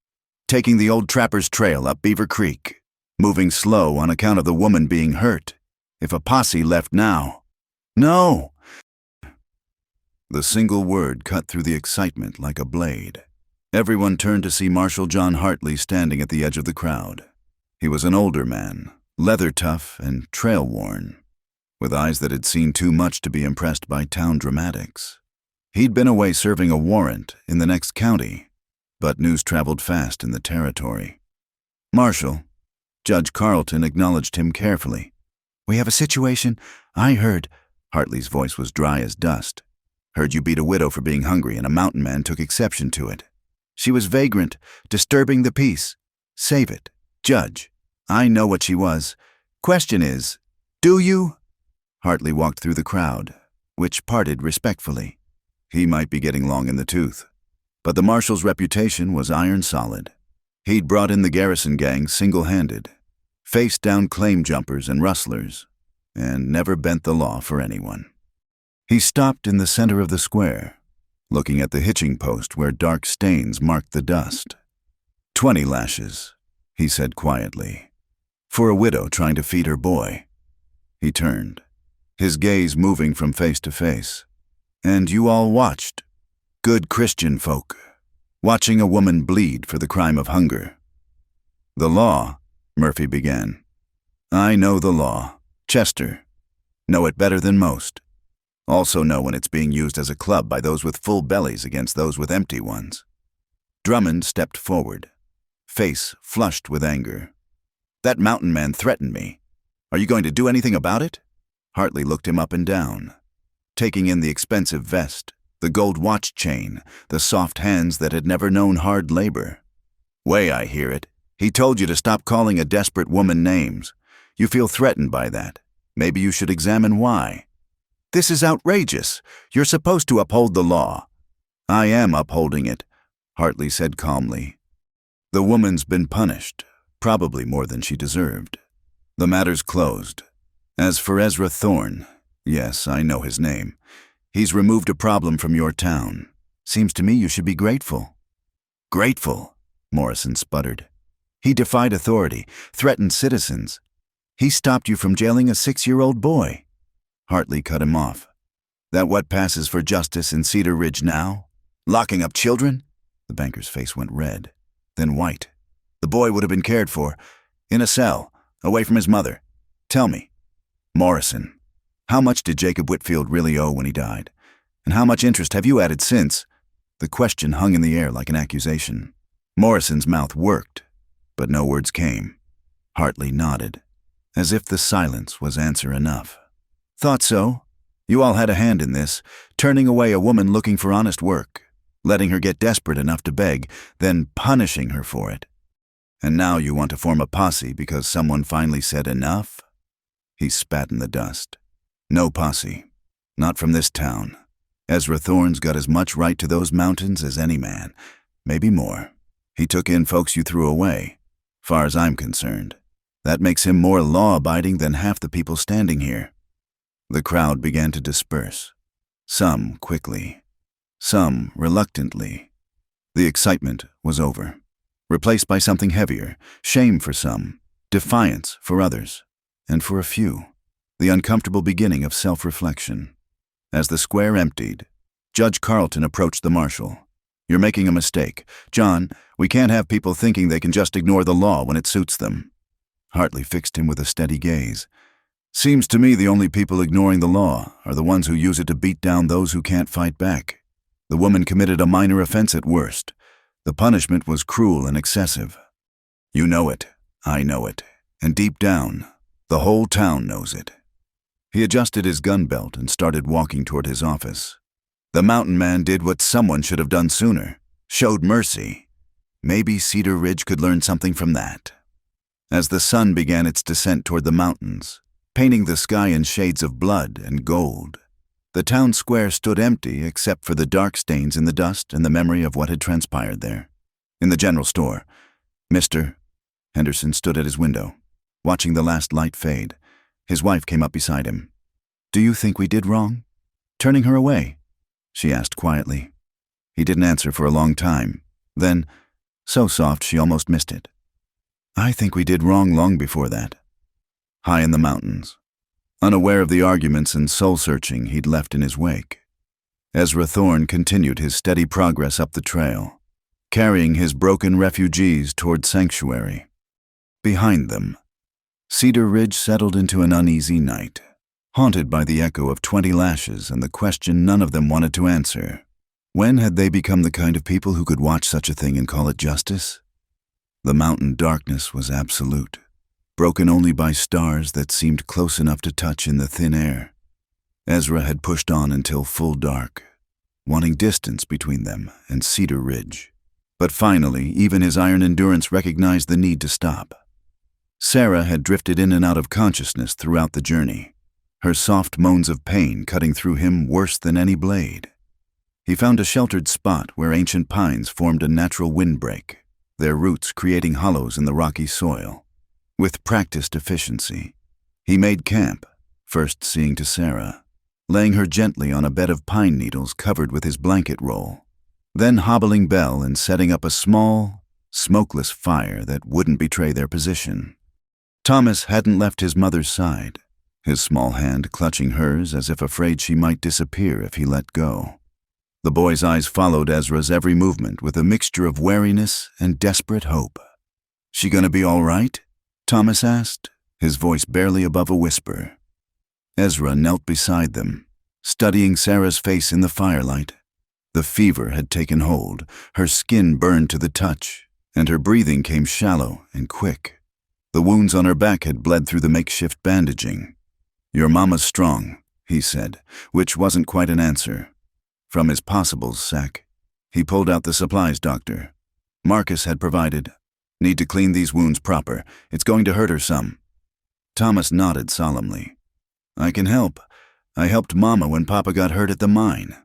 Taking the old trapper's trail up Beaver Creek, moving slow on account of the woman being hurt. If a posse left now. No! The single word cut through the excitement like a blade. Everyone turned to see Marshal John Hartley standing at the edge of the crowd. He was an older man, leather-tough and trail-worn, with eyes that had seen too much to be impressed by town dramatics. He'd been away serving a warrant in the next county, but news traveled fast in the territory. Marshal, Judge Carlton acknowledged him carefully. We have a situation. I heard, Hartley's voice was dry as dust. Heard you beat a widow for being hungry and a mountain man took exception to it. She was vagrant, disturbing the peace. Save it. Judge, I know what she was. Question is, do you? Hartley walked through the crowd, which parted respectfully. He might be getting long in the tooth, but the marshal's reputation was iron solid. He'd brought in the Garrison gang single-handed, faced down claim jumpers and rustlers, and never bent the law for anyone. He stopped in the center of the square, looking at the hitching post where dark stains marked the dust. 20 lashes, he said quietly, for a widow trying to feed her boy. He turned. his gaze moving from face to face. And you all watched. Good Christian folk, watching a woman bleed for the crime of hunger. The law, Murphy began. I know the law. Chester. Know it better than most. Also know when it's being used as a club by those with full bellies against those with empty ones. Drummond stepped forward, face flushed with anger. That mountain man threatened me. Are you going to do anything about it? Hartley looked him up and down, taking in the expensive vest, the gold watch chain, the soft hands that had never known hard labor. Way I hear it. He told you to stop calling a desperate woman names. You feel threatened by that. Maybe you should examine why. This is outrageous. You're supposed to uphold the law. I am upholding it, Hartley said calmly. The woman's been punished, probably more than she deserved. The matter's closed. As for Ezra Thorne, yes, I know his name. He's removed a problem from your town. Seems to me you should be grateful. Grateful, Morrison sputtered. He defied authority, threatened citizens. He stopped you from jailing a 6-year-old boy. Hartley cut him off. That what passes for justice in Cedar Ridge now? Locking up children? The banker's face went red, then white. The boy would have been cared for, in a cell, away from his mother. Tell me, Morrison, how much did Jacob Whitfield really owe when he died? And how much interest have you added since? The question hung in the air like an accusation. Morrison's mouth worked, but no words came. Hartley nodded, as if the silence was answer enough. Thought so. You all had a hand in this, turning away a woman looking for honest work, letting her get desperate enough to beg, then punishing her for it. And now you want to form a posse because someone finally said enough? He spat in the dust. No posse. Not from this town. Ezra Thorne's got as much right to those mountains as any man, maybe more. He took in folks you threw away. Far as I'm concerned, that makes him more law-abiding than half the people standing here. The crowd began to disperse. Some quickly, some reluctantly. The excitement was over, replaced by something heavier, shame for some, defiance for others, and for a few, the uncomfortable beginning of self-reflection. As the square emptied, Judge Carlton approached the marshal. You're making a mistake. John, we can't have people thinking they can just ignore the law when it suits them. Hartley fixed him with a steady gaze. Seems to me the only people ignoring the law are the ones who use it to beat down those who can't fight back. The woman committed a minor offense at worst. The punishment was cruel and excessive. You know it, I know it, and deep down, the whole town knows it. He adjusted his gun belt and started walking toward his office. The mountain man did what someone should have done sooner, showed mercy. Maybe Cedar Ridge could learn something from that. As the sun began its descent toward the mountains, painting the sky in shades of blood and gold, the town square stood empty except for the dark stains in the dust and the memory of what had transpired there. In the general store, Mr. Henderson stood at his window, watching the last light fade. His wife came up beside him. Do you think we did wrong? Turning her away? She asked quietly. He didn't answer for a long time. Then, so soft she almost missed it. I think we did wrong long before that. High in the mountains, unaware of the arguments and soul-searching he'd left in his wake, Ezra Thorne continued his steady progress up the trail, carrying his broken refugees toward sanctuary. Behind them, Cedar Ridge settled into an uneasy night, haunted by the echo of 20 lashes and the question none of them wanted to answer. When had they become the kind of people who could watch such a thing and call it justice? The mountain darkness was absolute, broken only by stars that seemed close enough to touch in the thin air. Ezra had pushed on until full dark, wanting distance between them and Cedar Ridge. But finally, even his iron endurance recognized the need to stop. Sarah had drifted in and out of consciousness throughout the journey, her soft moans of pain cutting through him worse than any blade. He found a sheltered spot where ancient pines formed a natural windbreak, their roots creating hollows in the rocky soil. With practiced efficiency, he made camp, first seeing to Sarah, laying her gently on a bed of pine needles covered with his blanket roll, then hobbling Belle and setting up a small, smokeless fire that wouldn't betray their position. Thomas hadn't left his mother's side, his small hand clutching hers as if afraid she might disappear if he let go. The boy's eyes followed Ezra's every movement with a mixture of wariness and desperate hope. "She gonna be all right?" Thomas asked, his voice barely above a whisper. Ezra knelt beside them, studying Sarah's face in the firelight. The fever had taken hold, her skin burned to the touch, and her breathing came shallow and quick. The wounds on her back had bled through the makeshift bandaging. "Your mama's strong," he said, which wasn't quite an answer. From his possibles sack, he pulled out the supplies doctor Marcus had provided. "Need to clean these wounds proper. It's going to hurt her some." Thomas nodded solemnly. "I can help. I helped Mama when Papa got hurt at the mine."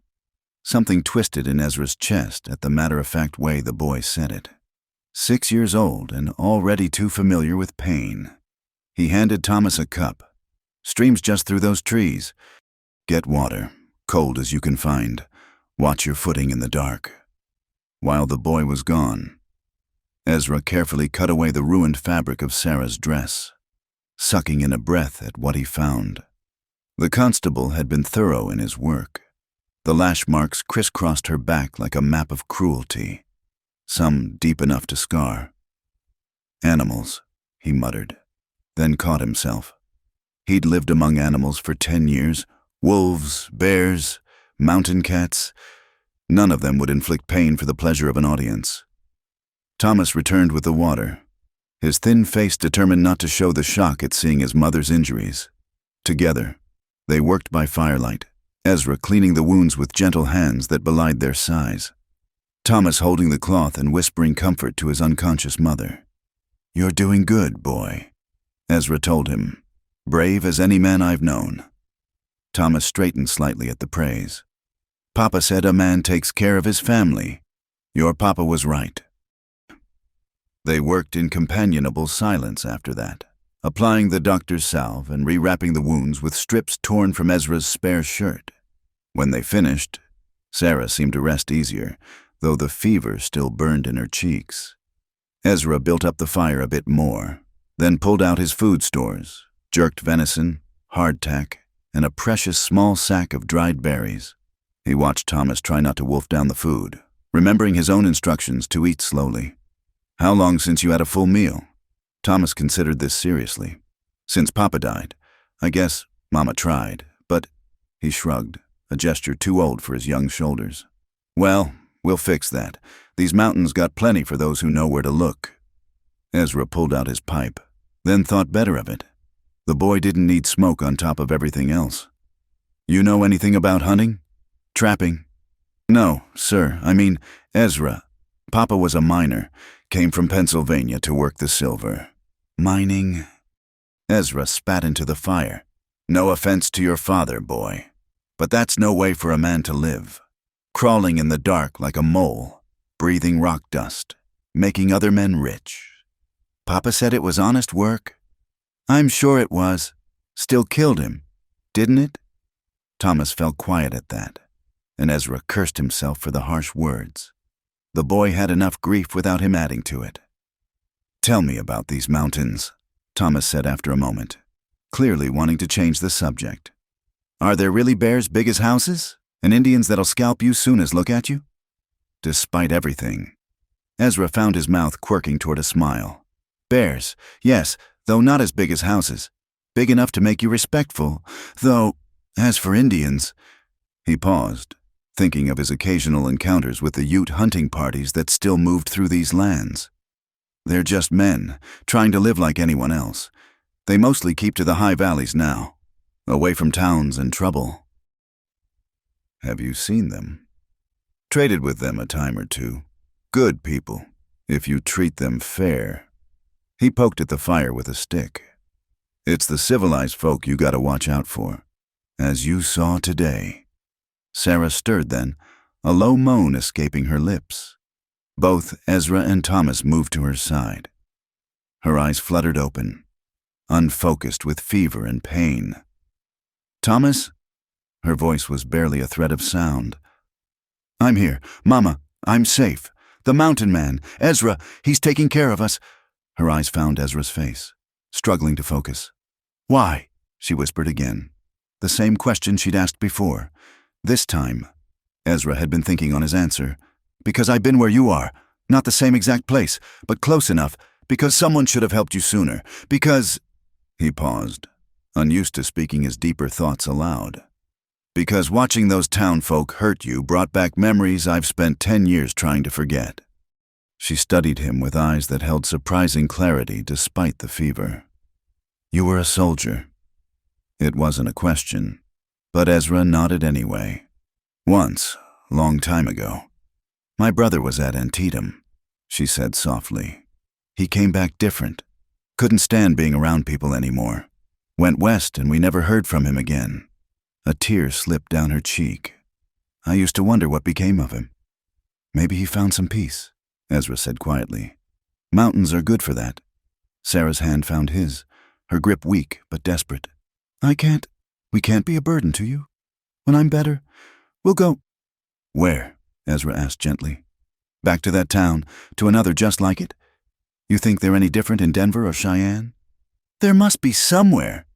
Something twisted in Ezra's chest at the matter-of-fact way the boy said it. 6 years old and already too familiar with pain. He handed Thomas a cup. "Stream's just through those trees. Get water, cold as you can find. Watch your footing in the dark." While the boy was gone, Ezra carefully cut away the ruined fabric of Sarah's dress, sucking in a breath at what he found. The constable had been thorough in his work. The lash marks crisscrossed her back like a map of cruelty, some deep enough to scar. "Animals," he muttered, then caught himself. He'd lived among animals for 10 years, wolves, bears, mountain cats. None of them would inflict pain for the pleasure of an audience. Thomas returned with the water, his thin face determined not to show the shock at seeing his mother's injuries. Together, they worked by firelight, Ezra cleaning the wounds with gentle hands that belied their size, Thomas holding the cloth and whispering comfort to his unconscious mother. "You're doing good, boy," Ezra told him, "brave as any man I've known." Thomas straightened slightly at the praise. "Papa said a man takes care of his family. Your papa was right." They worked in companionable silence after that, applying the doctor's salve and rewrapping the wounds with strips torn from Ezra's spare shirt. When they finished, Sarah seemed to rest easier, though the fever still burned in her cheeks. Ezra built up the fire a bit more, then pulled out his food stores, jerked venison, hardtack, and a precious small sack of dried berries. He watched Thomas try not to wolf down the food, remembering his own instructions to eat slowly. "How long since you had a full meal?" Thomas considered this seriously. "Since Papa died. I guess Mama tried, but..." He shrugged, a gesture too old for his young shoulders. "Well, we'll fix that. These mountains got plenty for those who know where to look." Ezra pulled out his pipe, then thought better of it. The boy didn't need smoke on top of everything else. "You know anything about hunting? Trapping?" "No, sir. I mean, Ezra. Papa was a miner, came from Pennsylvania to work the silver." "Mining?" Ezra spat into the fire. "No offense to your father, boy, but that's no way for a man to live. Crawling in the dark like a mole, breathing rock dust, making other men rich." "Papa said it was honest work." "I'm sure it was. Still killed him, didn't it?" Thomas fell quiet at that, and Ezra cursed himself for the harsh words. The boy had enough grief without him adding to it. "Tell me about these mountains," Thomas said after a moment, clearly wanting to change the subject. "Are there really bears big as houses, and Indians that'll scalp you soon as look at you?" Despite everything, Ezra found his mouth quirking toward a smile. "Bears, yes, though not as big as houses. Big enough to make you respectful, though, as for Indians..." He paused, thinking of his occasional encounters with the Ute hunting parties that still moved through these lands. "They're just men, trying to live like anyone else. They mostly keep to the high valleys now, away from towns and trouble." "Have you seen them?" "Traded with them a time or two. Good people, if you treat them fair." He poked at the fire with a stick. "It's the civilized folk you gotta watch out for, as you saw today." Sarah stirred then, a low moan escaping her lips. Both Ezra and Thomas moved to her side. Her eyes fluttered open, unfocused with fever and pain. "Thomas?" Her voice was barely a thread of sound. "I'm here. Mama, I'm safe. The mountain man, Ezra, he's taking care of us." Her eyes found Ezra's face, struggling to focus. "Why?" she whispered again. The same question she'd asked before. This time, Ezra had been thinking on his answer. Because I've been where you are. Not the same exact place, but close enough. Because someone should have helped you sooner. Because... He paused, unused to speaking his deeper thoughts aloud. Because watching those townfolk hurt you brought back memories I've spent 10 years trying to forget. She studied him with eyes that held surprising clarity despite the fever. You were a soldier. It wasn't a question, but Ezra nodded anyway. Once, long time ago. My brother was at Antietam, she said softly. He came back different. Couldn't stand being around people anymore. Went west and we never heard from him again. A tear slipped down her cheek. I used to wonder what became of him. Maybe he found some peace, Ezra said quietly. Mountains are good for that. Sarah's hand found his, her grip weak but desperate. We can't be a burden to you. When I'm better, we'll go. Where? Ezra asked gently. Back to that town, to another just like it? You think they're any different in Denver or Cheyenne? There must be somewhere.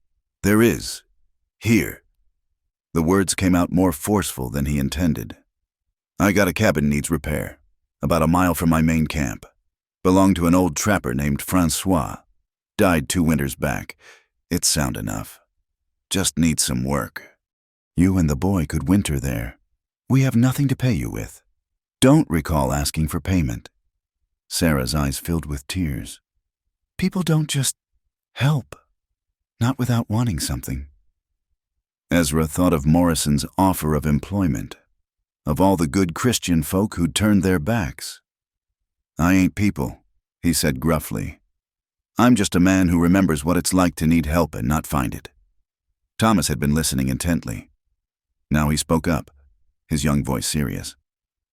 There is. Here. The words came out more forceful than he intended. I got a cabin needs repair, about a mile from my main camp. Belonged to an old trapper named Francois. Died 2 winters back. It's sound enough. Just needs some work. You and the boy could winter there. We have nothing to pay you with. Don't recall asking for payment. Sarah's eyes filled with tears. People don't just help. Not without wanting something. Ezra thought of Morrison's offer of employment, of all the good Christian folk who'd turned their backs. I ain't people, he said gruffly. I'm just a man who remembers what it's like to need help and not find it. Thomas had been listening intently. Now he spoke up, his young voice serious.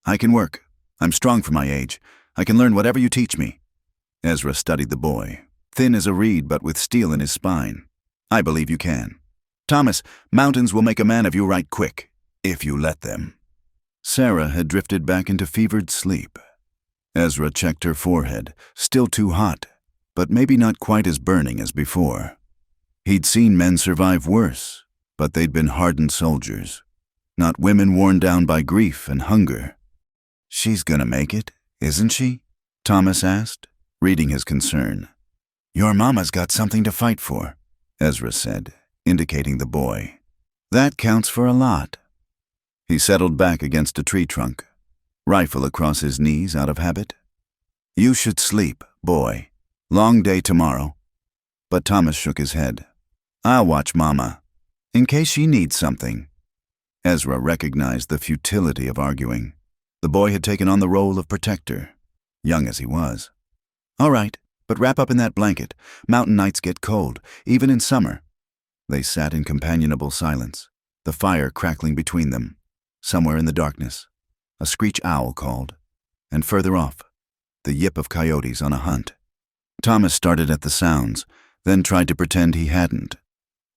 I can work. I'm strong for my age. I can learn whatever you teach me. Ezra studied the boy, thin as a reed but with steel in his spine. I believe you can. Thomas, mountains will make a man of you right quick, if you let them. Sarah had drifted back into fevered sleep. Ezra checked her forehead, still too hot, but maybe not quite as burning as before. He'd seen men survive worse, but they'd been hardened soldiers, not women worn down by grief and hunger. She's gonna make it, isn't she? Thomas asked, reading his concern. Your mama's got something to fight for, Ezra said, indicating the boy. That counts for a lot. He settled back against a tree trunk, rifle across his knees out of habit. You should sleep, boy. Long day tomorrow. But Thomas shook his head. I'll watch Mama, in case she needs something. Ezra recognized the futility of arguing. The boy had taken on the role of protector, young as he was. All right, but wrap up in that blanket. Mountain nights get cold, even in summer. They sat in companionable silence, the fire crackling between them. Somewhere in the darkness, a screech owl called, and further off, the yip of coyotes on a hunt. Thomas started at the sounds, then tried to pretend he hadn't.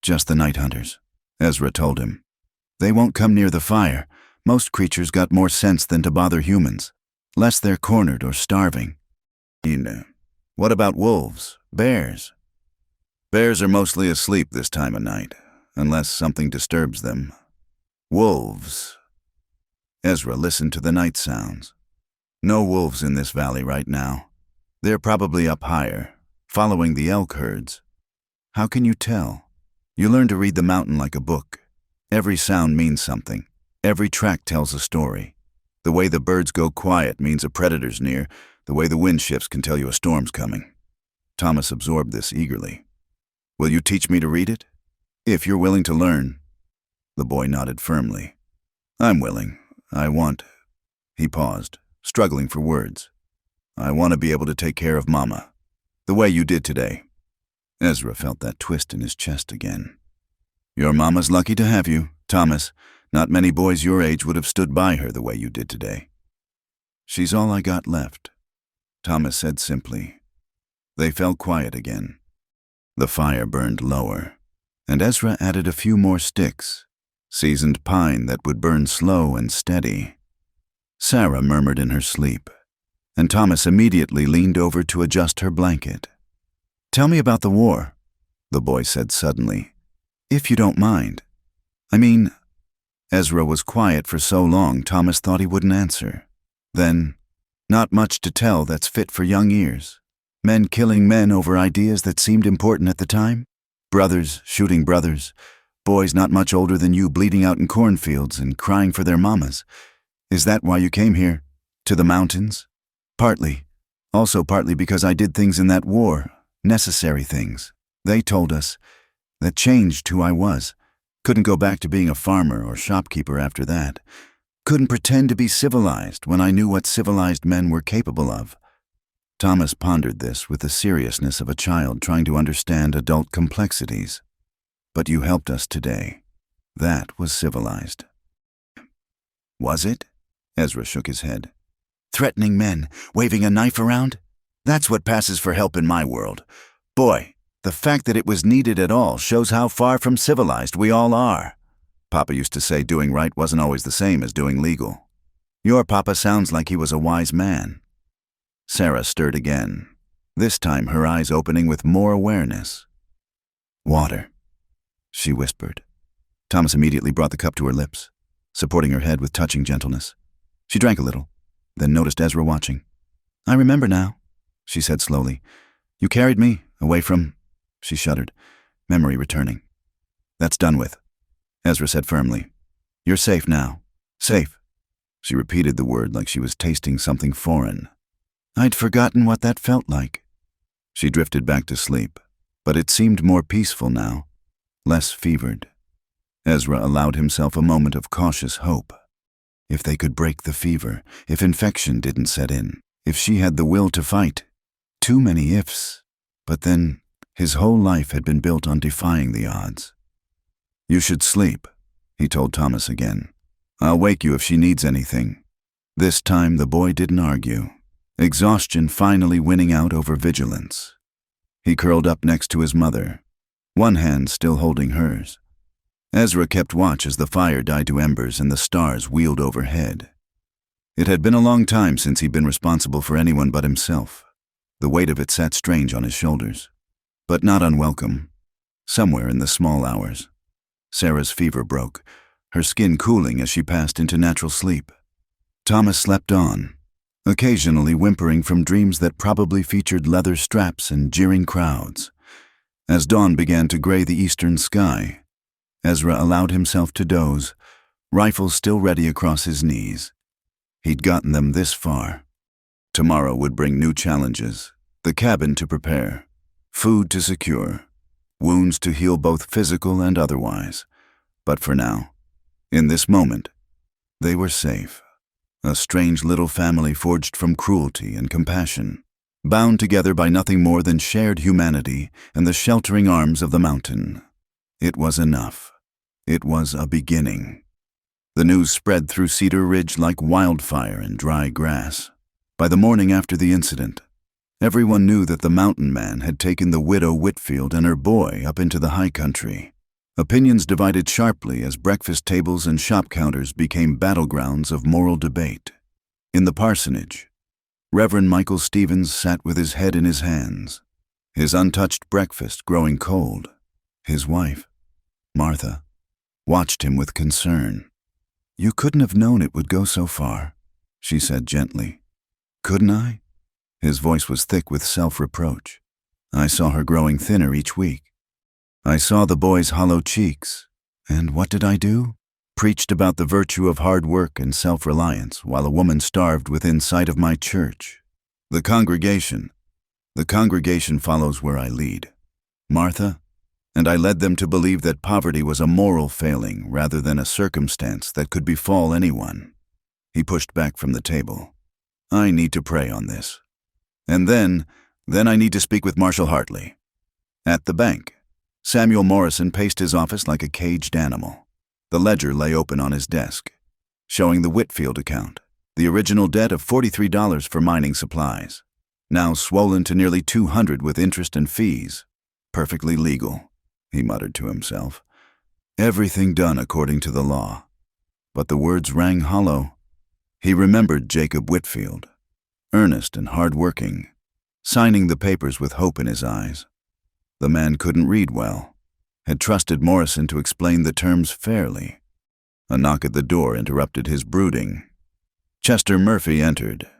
Just the night hunters, Ezra told him. They won't come near the fire. Most creatures got more sense than to bother humans, lest they're cornered or starving. What about wolves, bears? Bears are mostly asleep this time of night, unless something disturbs them. Wolves. Ezra listened to the night sounds. No wolves in this valley right now. They're probably up higher, following the elk herds. How can you tell? You learn to read the mountain like a book. Every sound means something. Every track tells a story. The way the birds go quiet means a predator's near. The way the wind shifts can tell you a storm's coming. Thomas absorbed this eagerly. Will you teach me to read it? If you're willing to learn. The boy nodded firmly. I'm willing. I want... He paused, struggling for words. I want to be able to take care of Mama, the way you did today. Ezra felt that twist in his chest again. Your Mama's lucky to have you, Thomas. Not many boys your age would have stood by her the way you did today. She's all I got left, Thomas said simply. They fell quiet again. The fire burned lower, and Ezra added a few more sticks, seasoned pine that would burn slow and steady. Sarah murmured in her sleep, and Thomas immediately leaned over to adjust her blanket. Tell me about the war, the boy said suddenly. If you don't mind. I mean, Ezra was quiet for so long Thomas thought he wouldn't answer. Then, not much to tell that's fit for young ears. Men killing men over ideas that seemed important at the time. Brothers shooting brothers. Boys not much older than you bleeding out in cornfields and crying for their mamas. Is that why you came here? To the mountains? Partly. Also partly because I did things in that war. Necessary things. They told us. That changed who I was. Couldn't go back to being a farmer or shopkeeper after that. Couldn't pretend to be civilized when I knew what civilized men were capable of. Thomas pondered this with the seriousness of a child trying to understand adult complexities. But you helped us today. That was civilized. Was it? Ezra shook his head. Threatening men, waving a knife around? That's what passes for help in my world. Boy, the fact that it was needed at all shows how far from civilized we all are. Papa used to say doing right wasn't always the same as doing legal. Your papa sounds like he was a wise man. Sarah stirred again, this time her eyes opening with more awareness. Water, she whispered. Thomas immediately brought the cup to her lips, supporting her head with touching gentleness. She drank a little, then noticed Ezra watching. I remember now, she said slowly. You carried me away from... She shuddered, memory returning. That's done with, Ezra said firmly. You're safe now. Safe. She repeated the word like she was tasting something foreign. I'd forgotten what that felt like. She drifted back to sleep, but it seemed more peaceful now, less fevered. Ezra allowed himself a moment of cautious hope. If they could break the fever, if infection didn't set in, if she had the will to fight. Too many ifs. But then, his whole life had been built on defying the odds. You should sleep, he told Thomas again. I'll wake you if she needs anything. This time the boy didn't argue, exhaustion finally winning out over vigilance. He curled up next to his mother, one hand still holding hers. Ezra kept watch as the fire died to embers and the stars wheeled overhead. It had been a long time since he'd been responsible for anyone but himself. The weight of it sat strange on his shoulders, but not unwelcome. Somewhere in the small hours, Sarah's fever broke, her skin cooling as she passed into natural sleep. Thomas slept on, occasionally whimpering from dreams that probably featured leather straps and jeering crowds. As dawn began to gray the eastern sky, Ezra allowed himself to doze, rifle still ready across his knees. He'd gotten them this far. Tomorrow would bring new challenges, the cabin to prepare, food to secure, wounds to heal both physical and otherwise. But for now, in this moment, they were safe. A strange little family forged from cruelty and compassion, bound together by nothing more than shared humanity and the sheltering arms of the mountain. It was enough. It was a beginning. The news spread through Cedar Ridge like wildfire in dry grass. By the morning after the incident, everyone knew that the mountain man had taken the widow Whitfield and her boy up into the high country. Opinions divided sharply as breakfast tables and shop counters became battlegrounds of moral debate. In the parsonage, Reverend Michael Stevens sat with his head in his hands, his untouched breakfast growing cold. His wife, Martha, watched him with concern. You couldn't have known it would go so far, she said gently. Couldn't I? His voice was thick with self-reproach. I saw her growing thinner each week. I saw the boy's hollow cheeks, and what did I do? Preached about the virtue of hard work and self-reliance while a woman starved within sight of my church. The congregation follows where I lead. Martha, and I led them to believe that poverty was a moral failing rather than a circumstance that could befall anyone. He pushed back from the table. I need to pray on this. And then I need to speak with Marshall Hartley. At the bank, Samuel Morrison paced his office like a caged animal. The ledger lay open on his desk, showing the Whitfield account, the original debt of $43 for mining supplies, now swollen to nearly $200 with interest and fees. Perfectly legal, he muttered to himself. Everything done according to the law. But the words rang hollow. He remembered Jacob Whitfield, earnest and hard-working, signing the papers with hope in his eyes. The man couldn't read well, had trusted Morrison to explain the terms fairly. A knock at the door interrupted his brooding. Chester Murphy entered,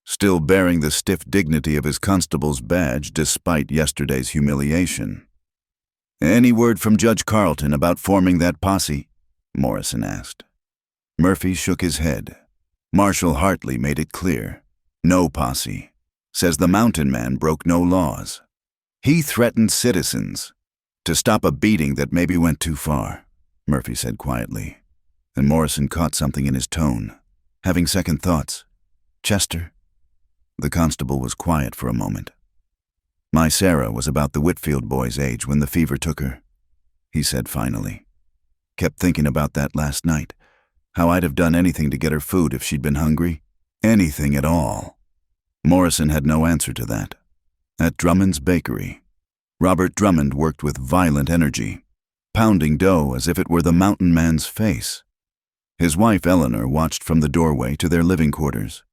still bearing the stiff dignity of his constable's badge despite yesterday's humiliation. "Any word from Judge Carlton about forming that posse?" Morrison asked. Murphy shook his head. Marshal Hartley made it clear. No posse. Says the mountain man broke no laws. He threatened citizens. To stop a beating that maybe went too far, Murphy said quietly. And Morrison caught something in his tone. Having second thoughts. "Chester?" The constable was quiet for a moment. "My Sarah was about the Whitfield boy's age when the fever took her," he said finally. "Kept thinking about that last night. How I'd have done anything to get her food if she'd been hungry. Anything at all." Morrison had no answer to that. At Drummond's bakery, Robert Drummond worked with violent energy, pounding dough as if it were the mountain man's face. His wife Eleanor watched from the doorway to their living quarters.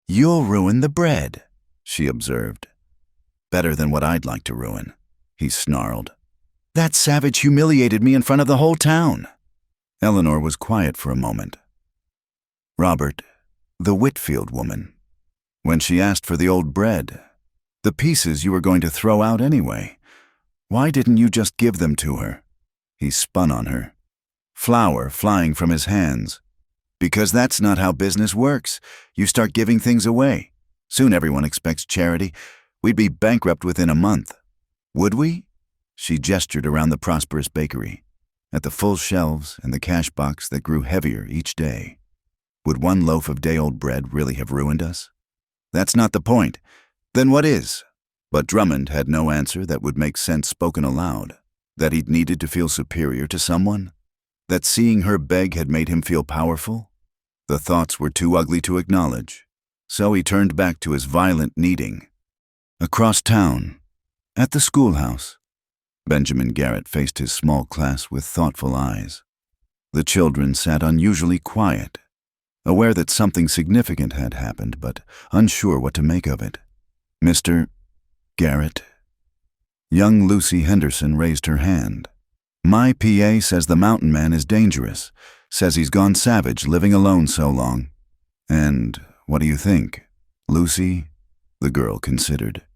"You'll ruin the bread," she observed. "Better than what I'd like to ruin," he snarled. "That savage humiliated me in front of the whole town." Eleanor was quiet for a moment. "Robert, the Whitfield woman, when she asked for the old bread, the pieces you were going to throw out anyway, why didn't you just give them to her?" He spun on her. Flour flying from his hands. "Because that's not how business works. You start giving things away. Soon everyone expects charity. We'd be bankrupt within a month." "Would we?" She gestured around the prosperous bakery, at the full shelves and the cash box that grew heavier each day. "Would one loaf of day-old bread really have ruined us?" "That's not the point. Then what is?" But Drummond had no answer that would make sense spoken aloud. That he'd needed to feel superior to someone? That seeing her beg had made him feel powerful? The thoughts were too ugly to acknowledge, so he turned back to his violent kneading. Across town, at the schoolhouse, Benjamin Garrett faced his small class with thoughtful eyes. The children sat unusually quiet, aware that something significant had happened, but unsure what to make of it. "Mr. Garrett?" Young Lucy Henderson raised her hand. "My PA says the mountain man is dangerous, says he's gone savage living alone so long. And what do you think, Lucy?" The girl considered.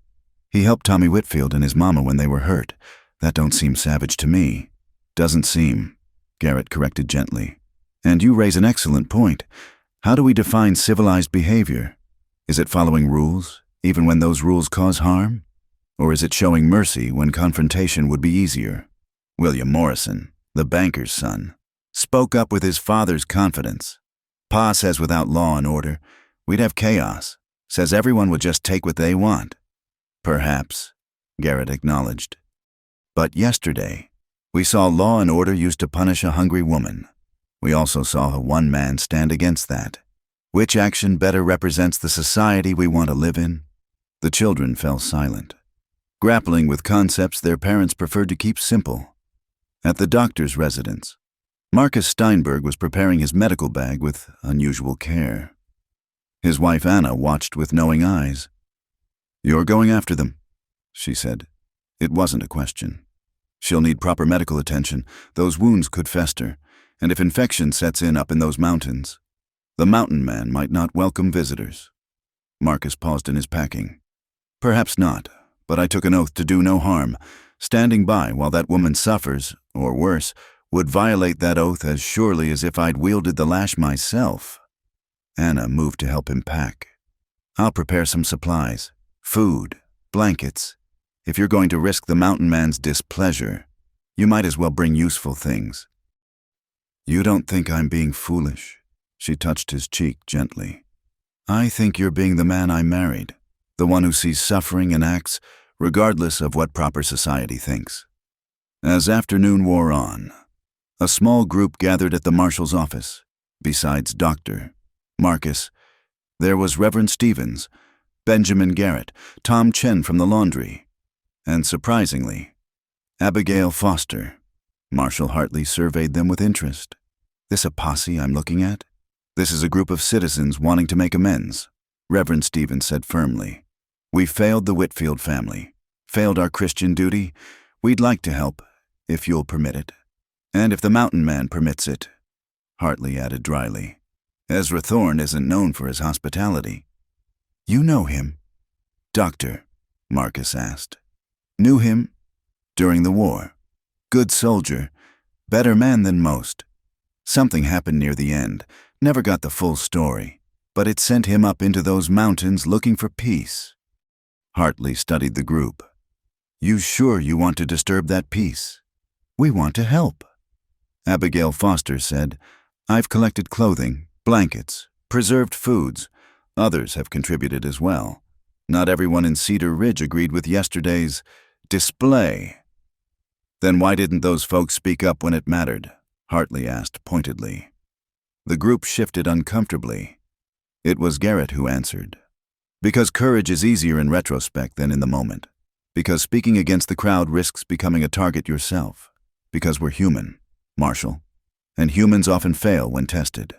"He helped Tommy Whitfield and his mama when they were hurt. That don't seem savage to me." "Doesn't seem," Garrett corrected gently. "And you raise an excellent point. How do we define civilized behavior? Is it following rules, even when those rules cause harm? Or is it showing mercy when confrontation would be easier?" William Morrison, the banker's son, spoke up with his father's confidence. "Pa says without law and order, we'd have chaos. Says everyone would just take what they want." "Perhaps," Garrett acknowledged. "But yesterday, we saw law and order used to punish a hungry woman. We also saw one man stand against that. Which action better represents the society we want to live in?" The children fell silent, grappling with concepts their parents preferred to keep simple. At the doctor's residence, Marcus Steinberg was preparing his medical bag with unusual care. His wife Anna watched with knowing eyes. "You're going after them," she said. It wasn't a question. "She'll need proper medical attention. Those wounds could fester, and if infection sets in up in those mountains, the mountain man might not welcome visitors." Marcus paused in his packing. "Perhaps not, but I took an oath to do no harm. Standing by while that woman suffers, or worse, would violate that oath as surely as if I'd wielded the lash myself." Anna moved to help him pack. "I'll prepare some supplies, food, blankets. If you're going to risk the mountain man's displeasure, you might as well bring useful things." "You don't think I'm being foolish?" She touched his cheek gently. "I think you're being the man I married, the one who sees suffering and acts regardless of what proper society thinks." As afternoon wore on, a small group gathered at the marshal's office. Besides Dr. Marcus, there was Reverend Stevens, Benjamin Garrett, Tom Chen from the laundry, and surprisingly, Abigail Foster. Marshal Hartley surveyed them with interest. "This a posse I'm looking at?" "This is a group of citizens wanting to make amends," Reverend Stevens said firmly. "We failed the Whitfield family, failed our Christian duty. We'd like to help, if you'll permit it. And if the mountain man permits it, Hartley added dryly. Ezra Thorne isn't known for his hospitality. You know him? Doctor, Marcus asked. Knew him? During the war. Good soldier. Better man than most. Something happened near the end. Never got the full story. But it sent him up into those mountains looking for peace. Hartley studied the group. You sure you want to disturb that peace? We want to help. Abigail Foster said, I've collected clothing, blankets, preserved foods. Others have contributed as well. Not everyone in Cedar Ridge agreed with yesterday's display. Then why didn't those folks speak up when it mattered? Hartley asked pointedly. The group shifted uncomfortably. It was Garrett who answered. Because courage is easier in retrospect than in the moment. Because speaking against the crowd risks becoming a target yourself. Because we're human, Marshall. And humans often fail when tested.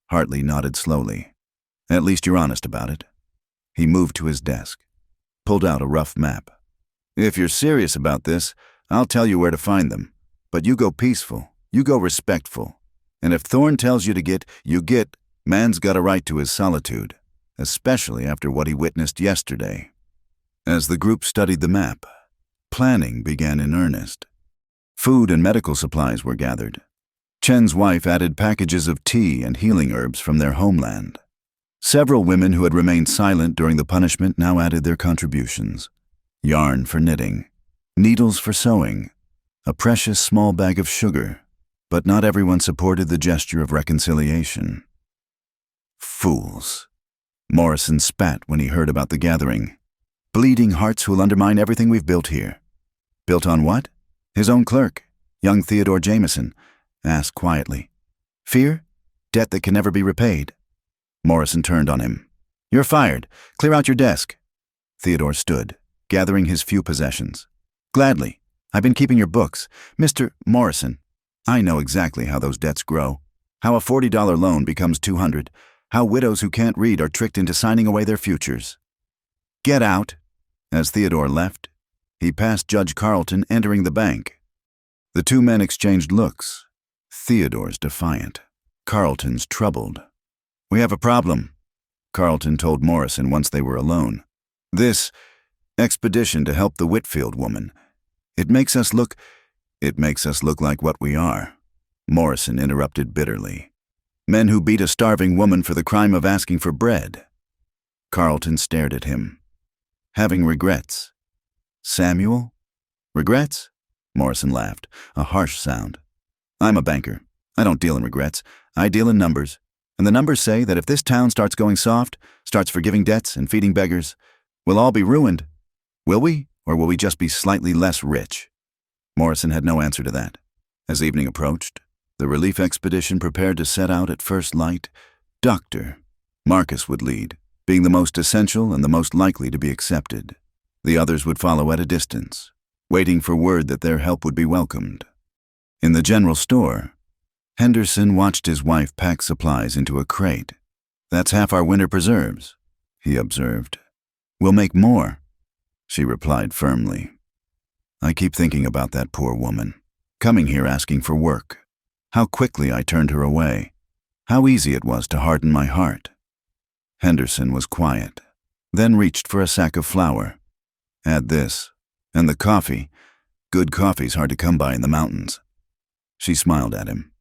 Hartley nodded slowly. At least you're honest about it. He moved to his desk, pulled out a rough map. If you're serious about this, I'll tell you where to find them. But you go peaceful, you go respectful. And if Thorne tells you to get, you get. Man's got a right to his solitude, especially after what he witnessed yesterday. As the group studied the map, planning began in earnest. Food and medical supplies were gathered. Chen's wife added packages of tea and healing herbs from their homeland. Several women who had remained silent during the punishment now added their contributions. Yarn for knitting, needles for sewing, a precious small bag of sugar, but not everyone supported the gesture of reconciliation. Fools. Morrison spat when he heard about the gathering. Bleeding hearts who'll undermine everything we've built here. Built on what? His own clerk, young Theodore Jameson, asked quietly. Fear? Debt that can never be repaid. Morrison turned on him. You're fired. Clear out your desk. Theodore stood, gathering his few possessions. Gladly. I've been keeping your books. Mr. Morrison, I know exactly how those debts grow. How a $40 loan becomes $200. How widows who can't read are tricked into signing away their futures. Get out. As Theodore left, he passed Judge Carlton entering the bank. The two men exchanged looks. Theodore's defiant. Carlton's troubled. We have a problem, Carlton told Morrison once they were alone. This expedition to help the Whitfield woman. It makes us look like what we are. Morrison interrupted bitterly. Men who beat a starving woman for the crime of asking for bread. Carlton stared at him. Having regrets. Samuel? Regrets? Morrison laughed, a harsh sound. I'm a banker. I don't deal in regrets. I deal in numbers. And the numbers say that if this town starts going soft, starts forgiving debts and feeding beggars, we'll all be ruined. Will we? Or will we just be slightly less rich? Morrison had no answer to that. As evening approached, the relief expedition prepared to set out at first light. Dr. Marcus would lead, being the most essential and the most likely to be accepted. The others would follow at a distance, waiting for word that their help would be welcomed. In the general store, Henderson watched his wife pack supplies into a crate. That's half our winter preserves, he observed. We'll make more, she replied firmly. I keep thinking about that poor woman, coming here asking for work. How quickly I turned her away. How easy it was to harden my heart. Henderson was quiet, then reached for a sack of flour. Add this, and the coffee. Good coffee's hard to come by in the mountains. She smiled at him,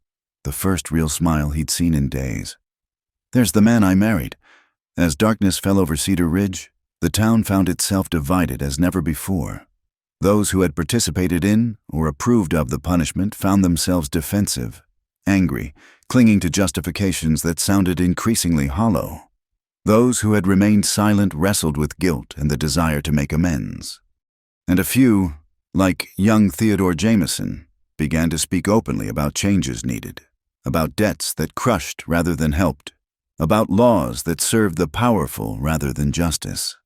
the first real smile he'd seen in days. There's the man I married. As darkness fell over Cedar Ridge, the town found itself divided as never before. Those who had participated in or approved of the punishment found themselves defensive, angry, clinging to justifications that sounded increasingly hollow. Those who had remained silent wrestled with guilt and the desire to make amends. And a few, like young Theodore Jameson, began to speak openly about changes needed, about debts that crushed rather than helped, about laws that served the powerful rather than justice,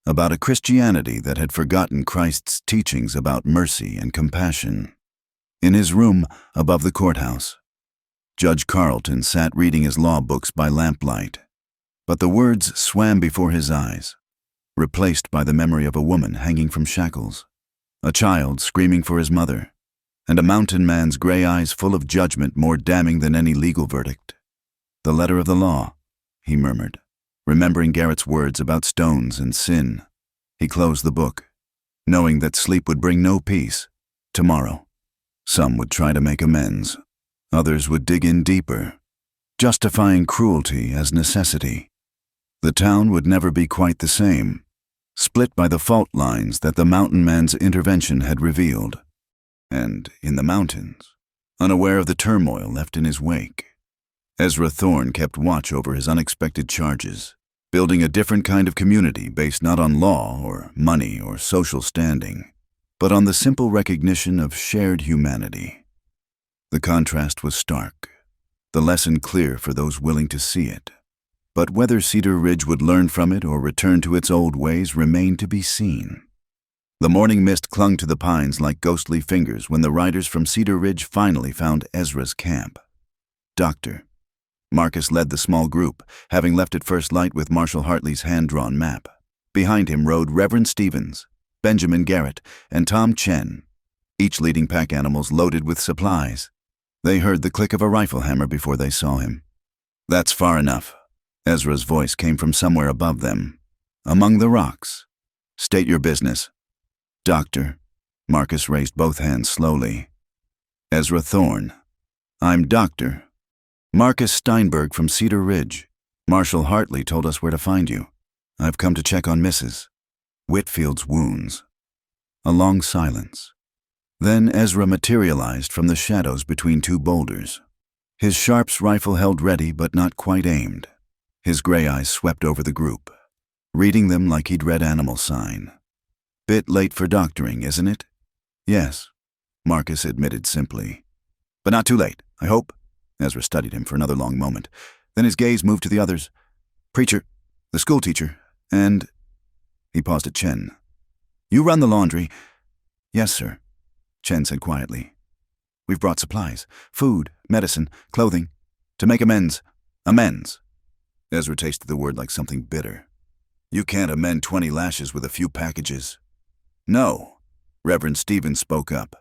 about a Christianity that had forgotten Christ's teachings about mercy and compassion. In his room above the courthouse, Judge Carlton sat reading his law books by lamplight, but the words swam before his eyes, replaced by the memory of a woman hanging from shackles, a child screaming for his mother, and a mountain man's gray eyes full of judgment more damning than any legal verdict. "The letter of the law," he murmured, remembering Garrett's words about stones and sin. He closed the book, knowing that sleep would bring no peace. Tomorrow, some would try to make amends. Others would dig in deeper, justifying cruelty as necessity. The town would never be quite the same, split by the fault lines that the mountain man's intervention had revealed. And in the mountains, unaware of the turmoil left in his wake, Ezra Thorne kept watch over his unexpected charges, building a different kind of community based not on law or money or social standing, but on the simple recognition of shared humanity. The contrast was stark, the lesson clear for those willing to see it. But whether Cedar Ridge would learn from it or return to its old ways remained to be seen. The morning mist clung to the pines like ghostly fingers when the riders from Cedar Ridge finally found Ezra's camp. Doctor. Marcus led the small group, having left at first light with Marshall Hartley's hand-drawn map. Behind him rode Reverend Stevens, Benjamin Garrett, and Tom Chen, each leading pack animals loaded with supplies. They heard the click of a rifle hammer before they saw him. "That's far enough." Ezra's voice came from somewhere above them, among the rocks. "State your business." "Doctor." Marcus raised both hands slowly. "Ezra Thorne. I'm Doctor Marcus Steinberg from Cedar Ridge. Marshall Hartley told us where to find you. I've come to check on Mrs. Whitfield's wounds." A long silence. Then Ezra materialized from the shadows between two boulders. His Sharps rifle held ready but not quite aimed. His gray eyes swept over the group, reading them like he'd read animal sign. "Bit late for doctoring, isn't it?" "Yes," Marcus admitted simply. "But not too late, I hope." Ezra studied him for another long moment. Then his gaze moved to the others. "Preacher, the schoolteacher, and—" He paused at Chen. "You run the laundry." "Yes, sir," Chen said quietly. "We've brought supplies, food, medicine, clothing, to make amends." "Amends." Ezra tasted the word like something bitter. "You can't amend 20 lashes with a few packages." "No," Reverend Stevens spoke up,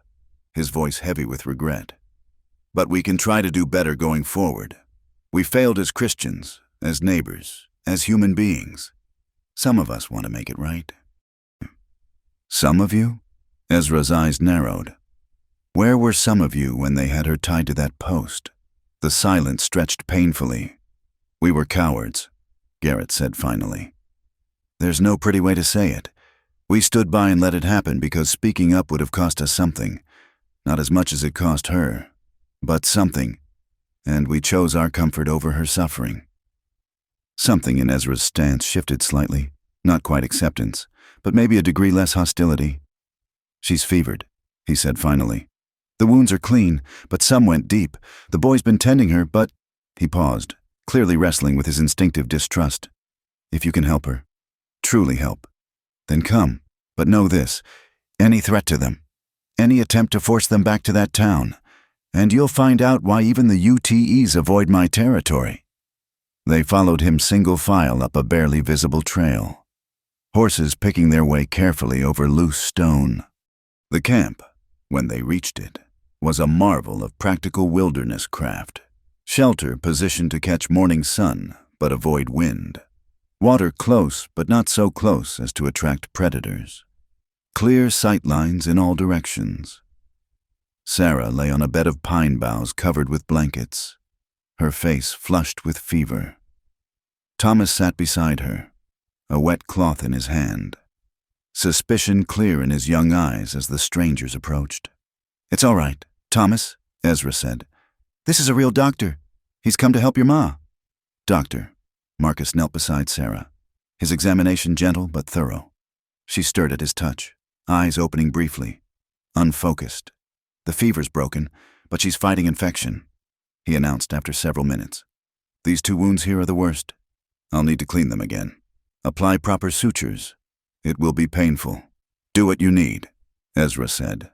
his voice heavy with regret. "But we can try to do better going forward. We failed as Christians, as neighbors, as human beings. Some of us want to make it right." "Some of you?" Ezra's eyes narrowed. Where were some of you when they had her tied to that post? The silence stretched painfully. "We were cowards," Garrett said finally. "There's no pretty way to say it. We stood by and let it happen because speaking up would have cost us something. Not as much as it cost her, but something. And we chose our comfort over her suffering." Something in Ezra's stance shifted slightly. Not quite acceptance, but maybe a degree less hostility. "She's fevered," he said finally. "The wounds are clean, but some went deep. The boy's been tending her, but—" He paused, clearly wrestling with his instinctive distrust. "If you can help her, truly help, then come. But know this, any threat to them, any attempt to force them back to that town, and you'll find out why even the UTEs avoid my territory." They followed him single file up a barely visible trail, horses picking their way carefully over loose stone. The camp, when they reached it, was a marvel of practical wilderness craft. Shelter positioned to catch morning sun but avoid wind. Water close but not so close as to attract predators. Clear sight lines in all directions. Sarah lay on a bed of pine boughs covered with blankets, her face flushed with fever. Thomas sat beside her, a wet cloth in his hand, suspicion clear in his young eyes as the strangers approached. "It's all right, Thomas," Ezra said. "This is a real doctor. He's come to help your ma." "Doctor." Marcus knelt beside Sarah, his examination gentle but thorough. She stirred at his touch, eyes opening briefly, unfocused. "The fever's broken, but she's fighting infection," he announced after several minutes. "These 2 wounds here are the worst. I'll need to clean them again. Apply proper sutures. It will be painful. Do what you need," Ezra said.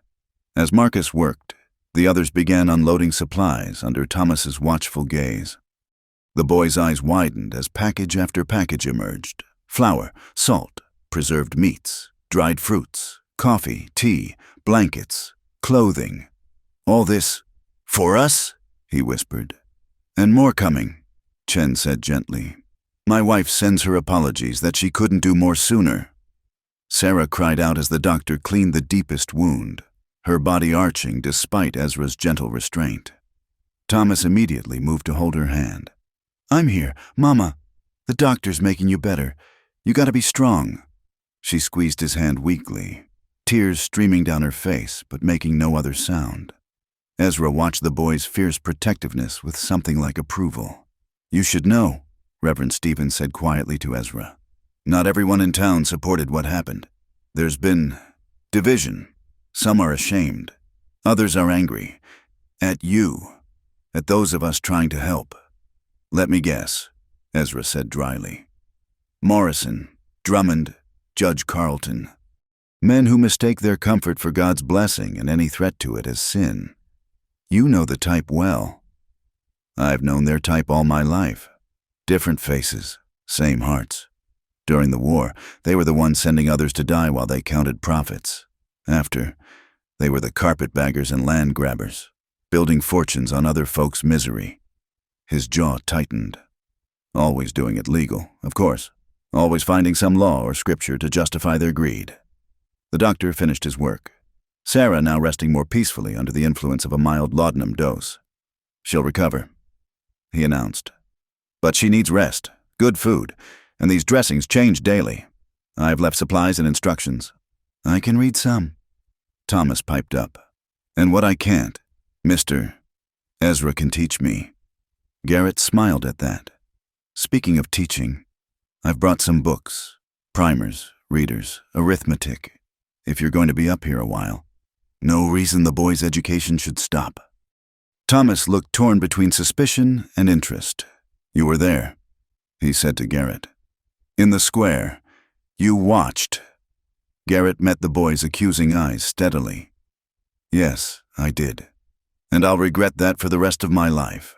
As Marcus worked, the others began unloading supplies under Thomas's watchful gaze. The boy's eyes widened as package after package emerged. Flour, salt, preserved meats, dried fruits, coffee, tea, blankets, clothing. All this for us? He whispered. And more coming, Chen said gently. My wife sends her apologies that she couldn't do more sooner. Sarah cried out as the doctor cleaned the deepest wound, her body arching despite Ezra's gentle restraint. Thomas immediately moved to hold her hand. I'm here, Mama. The doctor's making you better. You gotta be strong. She squeezed his hand weakly, tears streaming down her face but making no other sound. Ezra watched the boy's fierce protectiveness with something like approval. You should know, Reverend Stevens said quietly to Ezra. Not everyone in town supported what happened. There's been division. Some are ashamed. Others are angry. At you. At those of us trying to help. Let me guess, Ezra said dryly. Morrison, Drummond, Judge Carlton. Men who mistake their comfort for God's blessing and any threat to it as sin. You know the type well. I've known their type all my life. Different faces, same hearts. During the war, they were the ones sending others to die while they counted profits. After, they were the carpetbaggers and land grabbers, building fortunes on other folks' misery. His jaw tightened. Always doing it legal, of course. Always finding some law or scripture to justify their greed. The doctor finished his work. Sarah now resting more peacefully under the influence of a mild laudanum dose. She'll recover, he announced. But she needs rest, good food, and these dressings change daily. I've left supplies and instructions. I can read some, Thomas piped up. And what I can't, Mr. Ezra can teach me. Garrett smiled at that. Speaking of teaching, I've brought some books, primers, readers, arithmetic, if you're going to be up here a while. No reason the boy's education should stop. Thomas looked torn between suspicion and interest. You were there, he said to Garrett. In the square, you watched. Garrett met the boy's accusing eyes steadily. Yes, I did. And I'll regret that for the rest of my life.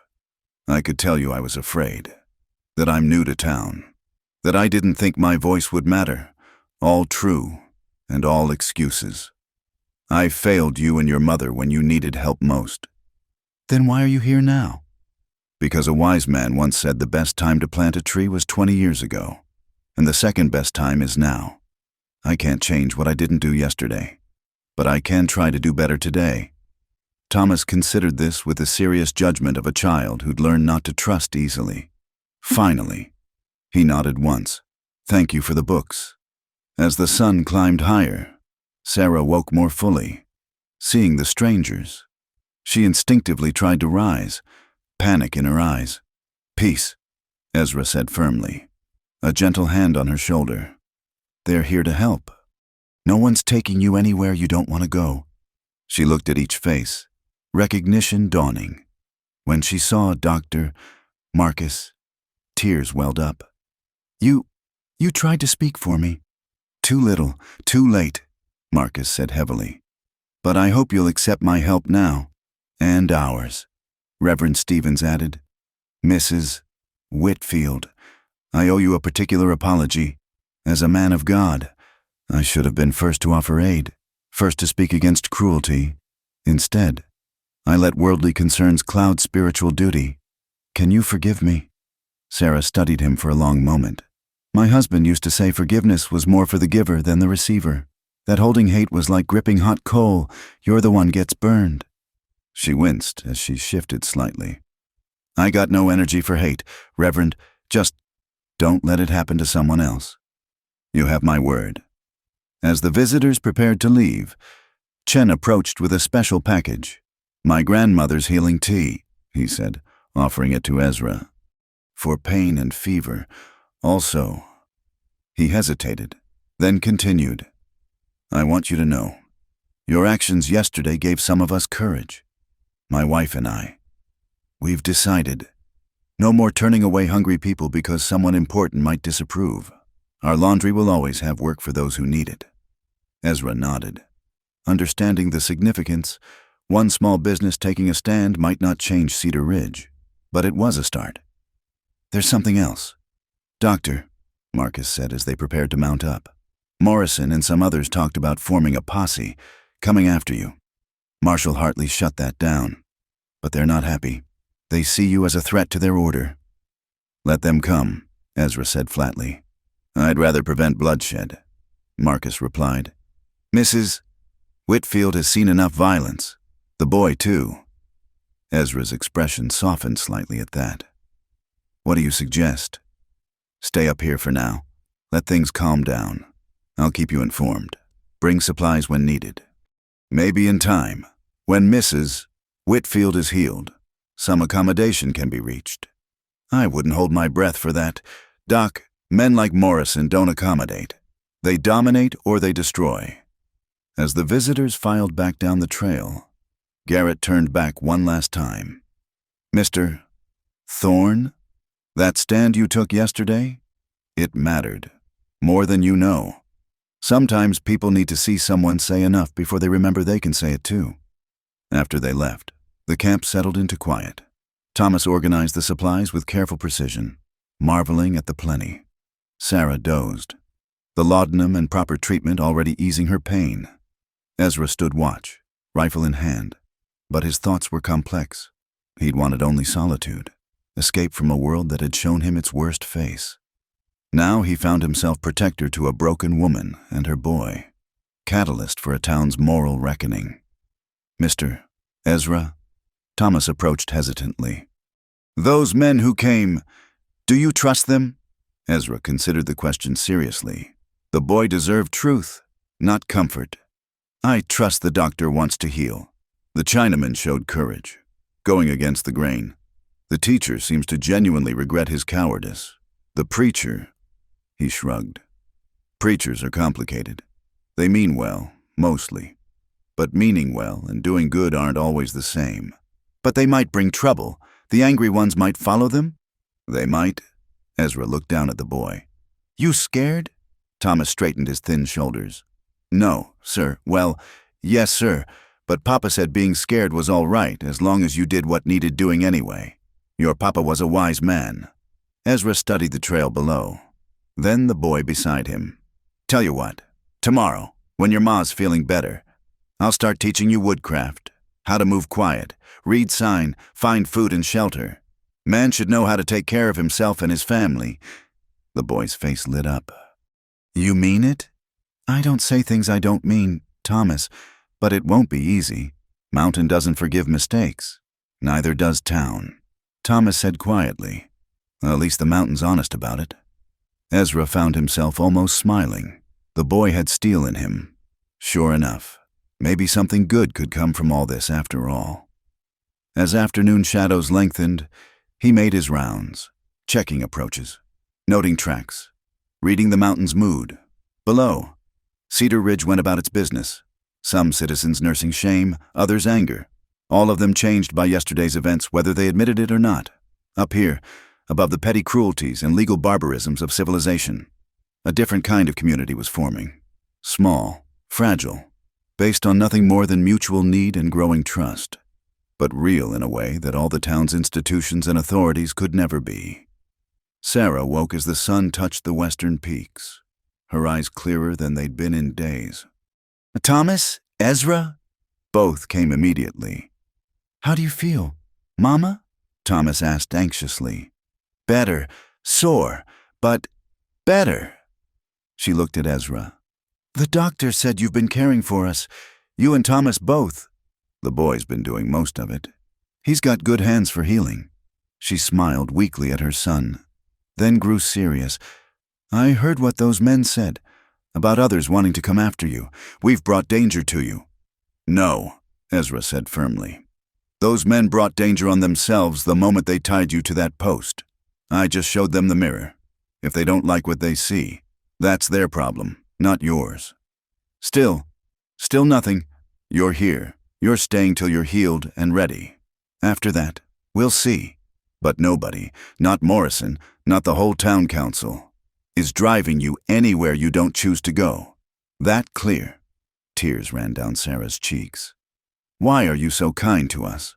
I could tell you I was afraid. That I'm new to town. That I didn't think my voice would matter. All true, and all excuses. I failed you and your mother when you needed help most. Then why are you here now? Because a wise man once said the best time to plant a tree was 20 years ago, and the second best time is now. I can't change what I didn't do yesterday, but I can try to do better today. Thomas considered this with the serious judgment of a child who'd learned not to trust easily. Finally, he nodded once. Thank you for the books. As the sun climbed higher, Sarah woke more fully, seeing the strangers. She instinctively tried to rise, panic in her eyes. Peace, Ezra said firmly, a gentle hand on her shoulder. They're here to help. No one's taking you anywhere you don't want to go. She looked at each face, recognition dawning. When she saw Dr. Marcus, tears welled up. You tried to speak for me. Too little, too late, Marcus said heavily. But I hope you'll accept my help now. And ours, Reverend Stevens added. Mrs. Whitfield, I owe you a particular apology. As a man of God, I should have been first to offer aid, first to speak against cruelty. Instead, I let worldly concerns cloud spiritual duty. Can you forgive me? Sarah studied him for a long moment. My husband used to say forgiveness was more for the giver than the receiver. That holding hate was like gripping hot coal. You're the one gets burned. She winced as she shifted slightly. I got no energy for hate, Reverend. Just don't let it happen to someone else. You have my word. As the visitors prepared to leave, Chen approached with a special package. My grandmother's healing tea, he said, offering it to Ezra. For pain and fever. Also, he hesitated, then continued. I want you to know, your actions yesterday gave some of us courage. My wife and I. We've decided. No more turning away hungry people because someone important might disapprove. Our laundry will always have work for those who need it. Ezra nodded. Understanding the significance, one small business taking a stand might not change Cedar Ridge, but it was a start. There's something else. Doctor, Marcus said as they prepared to mount up. Morrison and some others talked about forming a posse, coming after you. Marshal Hartley shut that down. But they're not happy. They see you as a threat to their order. Let them come, Ezra said flatly. I'd rather prevent bloodshed, Marcus replied. Mrs. Whitfield has seen enough violence. The boy, too. Ezra's expression softened slightly at that. What do you suggest? Stay up here for now. Let things calm down. I'll keep you informed. Bring supplies when needed. Maybe in time, when Mrs. Whitfield is healed, some accommodation can be reached. I wouldn't hold my breath for that. Doc, men like Morrison don't accommodate. They dominate or they destroy. As the visitors filed back down the trail, Garrett turned back one last time. Mr. Thorne, that stand you took yesterday? It mattered. More than you know. Sometimes people need to see someone say enough before they remember they can say it too. After they left, the camp settled into quiet. Thomas organized the supplies with careful precision, marveling at the plenty. Sarah dozed, the laudanum and proper treatment already easing her pain. Ezra stood watch, rifle in hand, but his thoughts were complex. He'd wanted only solitude, escape from a world that had shown him its worst face. Now he found himself protector to a broken woman and her boy, catalyst for a town's moral reckoning. Mr. Ezra? Thomas approached hesitantly. Those men who came, do you trust them? Ezra considered the question seriously. The boy deserved truth, not comfort. I trust the doctor wants to heal. The Chinaman showed courage, going against the grain. The teacher seems to genuinely regret his cowardice. The preacher, he shrugged. Preachers are complicated. They mean well, mostly. But meaning well and doing good aren't always the same. But they might bring trouble. The angry ones might follow them? They might. Ezra looked down at the boy. You scared? Thomas straightened his thin shoulders. No, sir. Well, yes, sir. But Papa said being scared was all right as long as you did what needed doing anyway. Your papa was a wise man. Ezra studied the trail below. Then the boy beside him. Tell you what, tomorrow, when your ma's feeling better, I'll start teaching you woodcraft, how to move quiet, read sign, find food and shelter. Man should know how to take care of himself and his family. The boy's face lit up. You mean it? I don't say things I don't mean, Thomas, but it won't be easy. Mountain doesn't forgive mistakes. Neither does town. Thomas said quietly. At least the mountain's honest about it. Ezra found himself almost smiling. The boy had steel in him. Sure enough, maybe something good could come from all this after all. As afternoon shadows lengthened, he made his rounds, checking approaches, noting tracks, reading the mountain's mood. Below, Cedar Ridge went about its business, some citizens nursing shame, others anger, all of them changed by yesterday's events whether they admitted it or not. Up here, above the petty cruelties and legal barbarisms of civilization, a different kind of community was forming. Small, fragile, based on nothing more than mutual need and growing trust, but real in a way that all the town's institutions and authorities could never be. Sarah woke as the sun touched the western peaks, her eyes clearer than they'd been in days. Thomas? Ezra? Both came immediately. How do you feel, Mama? Thomas asked anxiously. Better, sore, but better. She looked at Ezra. The doctor said you've been caring for us, you and Thomas both. The boy's been doing most of it. He's got good hands for healing. She smiled weakly at her son, then grew serious. I heard what those men said, about others wanting to come after you. We've brought danger to you. No, Ezra said firmly. Those men brought danger on themselves the moment they tied you to that post. I just showed them the mirror. If they don't like what they see, that's their problem, not yours. Still nothing. You're here. You're staying till you're healed and ready. After that, we'll see. But nobody, not Morrison, not the whole town council, is driving you anywhere you don't choose to go. That clear? Tears ran down Sarah's cheeks. Why are you so kind to us?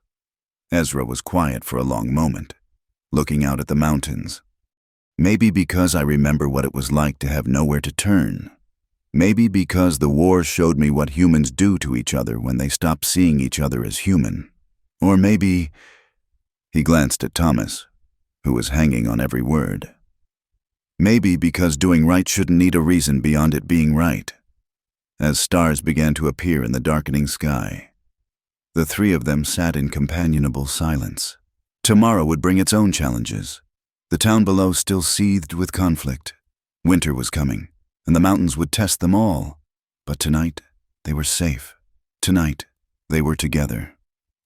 Ezra was quiet for a long moment, looking out at the mountains. Maybe because I remember what it was like to have nowhere to turn. Maybe because the war showed me what humans do to each other when they stop seeing each other as human. Or maybe... He glanced at Thomas, who was hanging on every word. Maybe because doing right shouldn't need a reason beyond it being right. As stars began to appear in the darkening sky, the three of them sat in companionable silence. Tomorrow would bring its own challenges. The town below still seethed with conflict. Winter was coming, and the mountains would test them all. But tonight, they were safe. Tonight, they were together.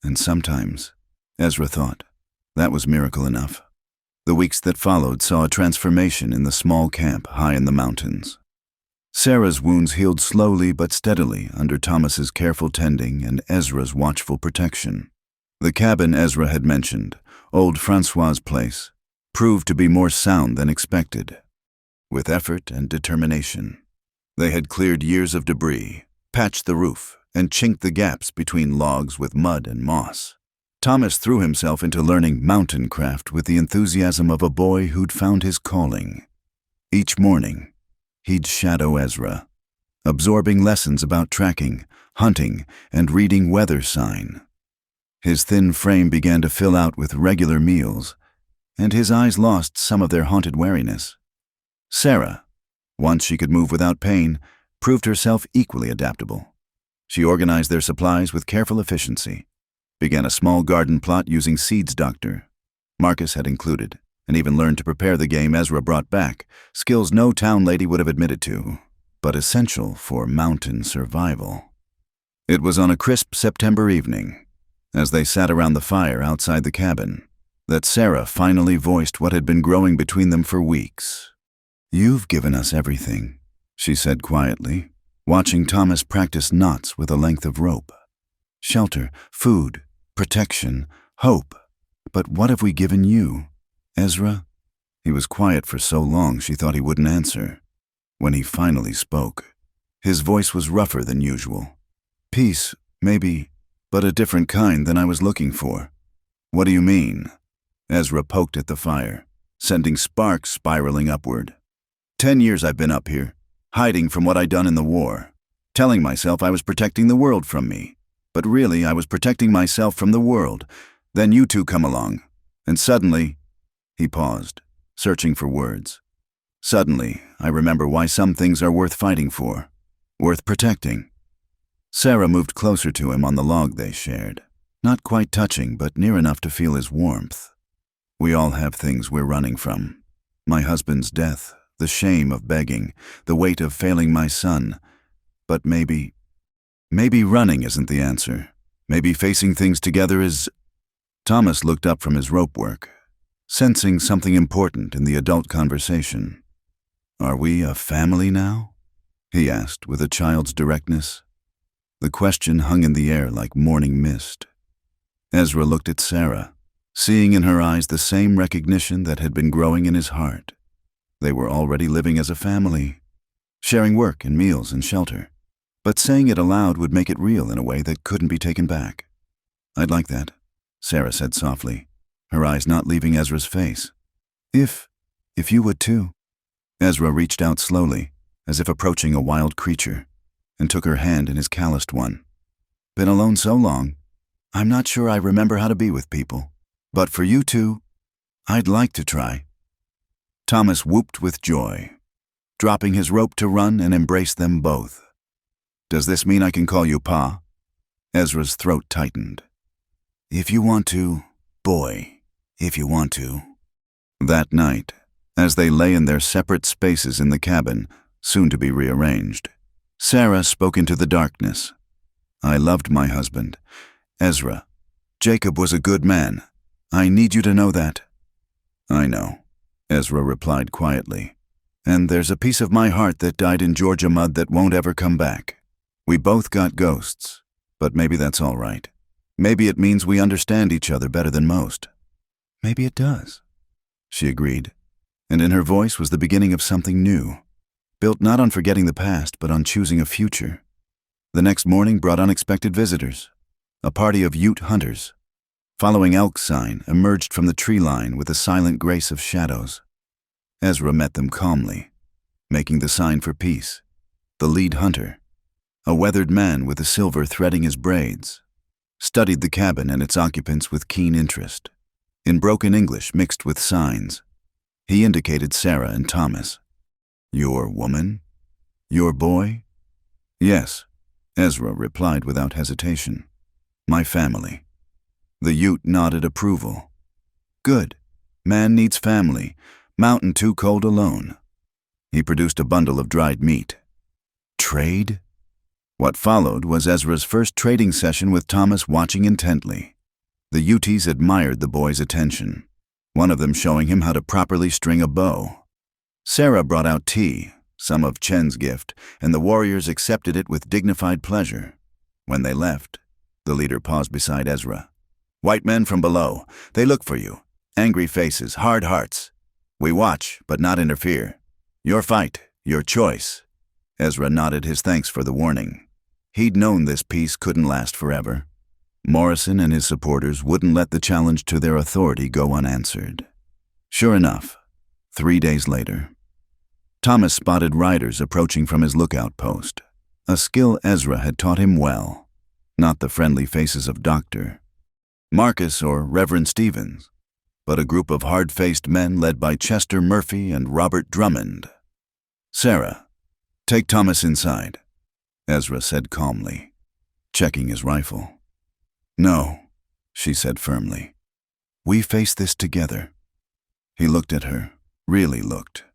And sometimes, Ezra thought, that was miracle enough. The weeks that followed saw a transformation in the small camp high in the mountains. Sarah's wounds healed slowly but steadily under Thomas's careful tending and Ezra's watchful protection. The cabin Ezra had mentioned, old Francois' place, proved to be more sound than expected. With effort and determination, they had cleared years of debris, patched the roof, and chinked the gaps between logs with mud and moss. Thomas threw himself into learning mountain craft with the enthusiasm of a boy who'd found his calling. Each morning, he'd shadow Ezra, absorbing lessons about tracking, hunting, and reading weather sign. His thin frame began to fill out with regular meals, and his eyes lost some of their haunted wariness. Sarah, once she could move without pain, proved herself equally adaptable. She organized their supplies with careful efficiency, began a small garden plot using seeds doctor. Marcus had included, and even learned to prepare the game Ezra brought back, skills no town lady would have admitted to, but essential for mountain survival. It was on a crisp September evening, as they sat around the fire outside the cabin, that Sarah finally voiced what had been growing between them for weeks. "You've given us everything," she said quietly, watching Thomas practice knots with a length of rope. "Shelter, food, protection, hope. But what have we given you, Ezra?" He was quiet for so long she thought he wouldn't answer. When he finally spoke, his voice was rougher than usual. "Peace, maybe, but a different kind than I was looking for." "What do you mean?" Ezra poked at the fire, sending sparks spiraling upward. 10 years I've been up here, hiding from what I'd done in the war, telling myself I was protecting the world from me. But really, I was protecting myself from the world. Then you two come along, and suddenly..." He paused, searching for words. "Suddenly, I remember why some things are worth fighting for, worth protecting." Sarah moved closer to him on the log they shared, not quite touching, but near enough to feel his warmth. "We all have things we're running from. My husband's death, the shame of begging, the weight of failing my son. But maybe running isn't the answer. Maybe facing things together is..." Thomas looked up from his rope work, sensing something important in the adult conversation. "Are we a family now?" he asked with a child's directness. The question hung in the air like morning mist. Ezra looked at Sarah, seeing in her eyes the same recognition that had been growing in his heart. They were already living as a family, sharing work and meals and shelter. But saying it aloud would make it real in a way that couldn't be taken back. "I'd like that," Sarah said softly, her eyes not leaving Ezra's face. If you would too." Ezra reached out slowly, as if approaching a wild creature, and took her hand in his calloused one. "Been alone so long, I'm not sure I remember how to be with people. But for you two, I'd like to try." Thomas whooped with joy, dropping his rope to run and embrace them both. "Does this mean I can call you Pa?" Ezra's throat tightened. "If you want to, boy, if you want to." That night, as they lay in their separate spaces in the cabin, soon to be rearranged, Sarah spoke into the darkness. "I loved my husband, Ezra. Jacob was a good man. I need you to know that." "I know," Ezra replied quietly. "And there's a piece of my heart that died in Georgia mud that won't ever come back. We both got ghosts, but maybe that's all right. Maybe it means we understand each other better than most." "Maybe it does," she agreed, and in her voice was the beginning of something new, built not on forgetting the past, but on choosing a future. The next morning brought unexpected visitors, a party of Ute hunters. Following elk sign, emerged from the tree line with a silent grace of shadows. Ezra met them calmly, making the sign for peace. the lead hunter, a weathered man with a silver threading his braids, studied the cabin and its occupants with keen interest. In broken English mixed with signs, he indicated Sarah and Thomas. "Your woman? Your boy?" "Yes," Ezra replied without hesitation. "My family." The Ute nodded approval. "Good. Man needs family. Mountain too cold alone." He produced a bundle of dried meat. "Trade?" What followed was Ezra's first trading session with Thomas watching intently. The Utes admired the boy's attention, one of them showing him how to properly string a bow. Sarah brought out tea, some of Chen's gift, and the warriors accepted it with dignified pleasure. When they left, the leader paused beside Ezra. "White men from below. They look for you. Angry faces, hard hearts. We watch, but not interfere. Your fight, your choice." Ezra nodded his thanks for the warning. He'd known this peace couldn't last forever. Morrison and his supporters wouldn't let the challenge to their authority go unanswered. Sure enough, 3 days later, Thomas spotted riders approaching from his lookout post, a skill Ezra had taught him well, not the friendly faces of Dr. Marcus or Reverend Stevens, but a group of hard-faced men led by Chester Murphy and Robert Drummond. "Sarah, take Thomas inside," Ezra said calmly, checking his rifle. "No," she said firmly. "We face this together." He looked at her, really looked.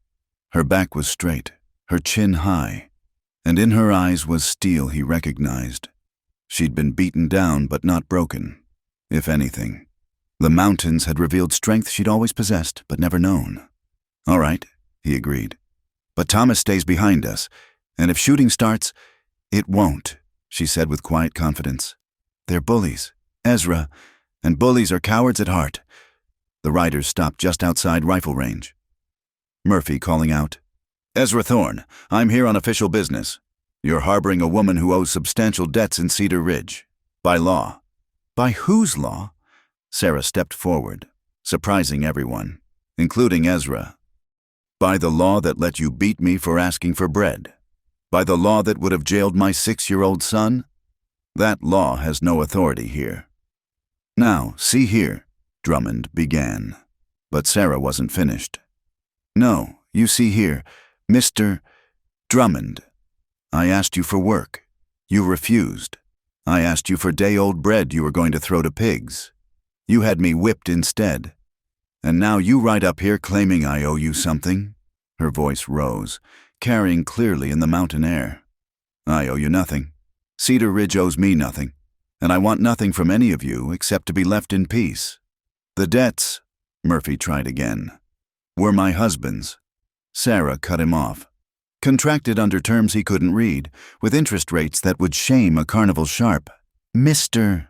Her back was straight, her chin high, and in her eyes was steel he recognized. She'd been beaten down but not broken. If anything, the mountains had revealed strength she'd always possessed but never known. "All right," he agreed. "But Thomas stays behind us, and if shooting starts—" "It won't," she said with quiet confidence. "They're bullies, Ezra, and bullies are cowards at heart." The riders stopped just outside rifle range. Murphy calling out, "Ezra Thorne, I'm here on official business. You're harboring a woman who owes substantial debts in Cedar Ridge. By law." "By whose law?" Sarah stepped forward, surprising everyone, including Ezra. "By the law that let you beat me for asking for bread. By the law that would have jailed my 6-year-old son. That law has no authority here." "Now, see here," Drummond began. But Sarah wasn't finished. "No, you see here, Mr. Drummond. I asked you for work. You refused. I asked you for day-old bread you were going to throw to pigs. You had me whipped instead. And now you ride up here claiming I owe you something." Her voice rose, carrying clearly in the mountain air. "I owe you nothing. Cedar Ridge owes me nothing, and I want nothing from any of you except to be left in peace. The debts," Murphy tried again, "were my husband's." Sarah cut him off. "Contracted under terms he couldn't read, with interest rates that would shame a carnival sharp. Mr.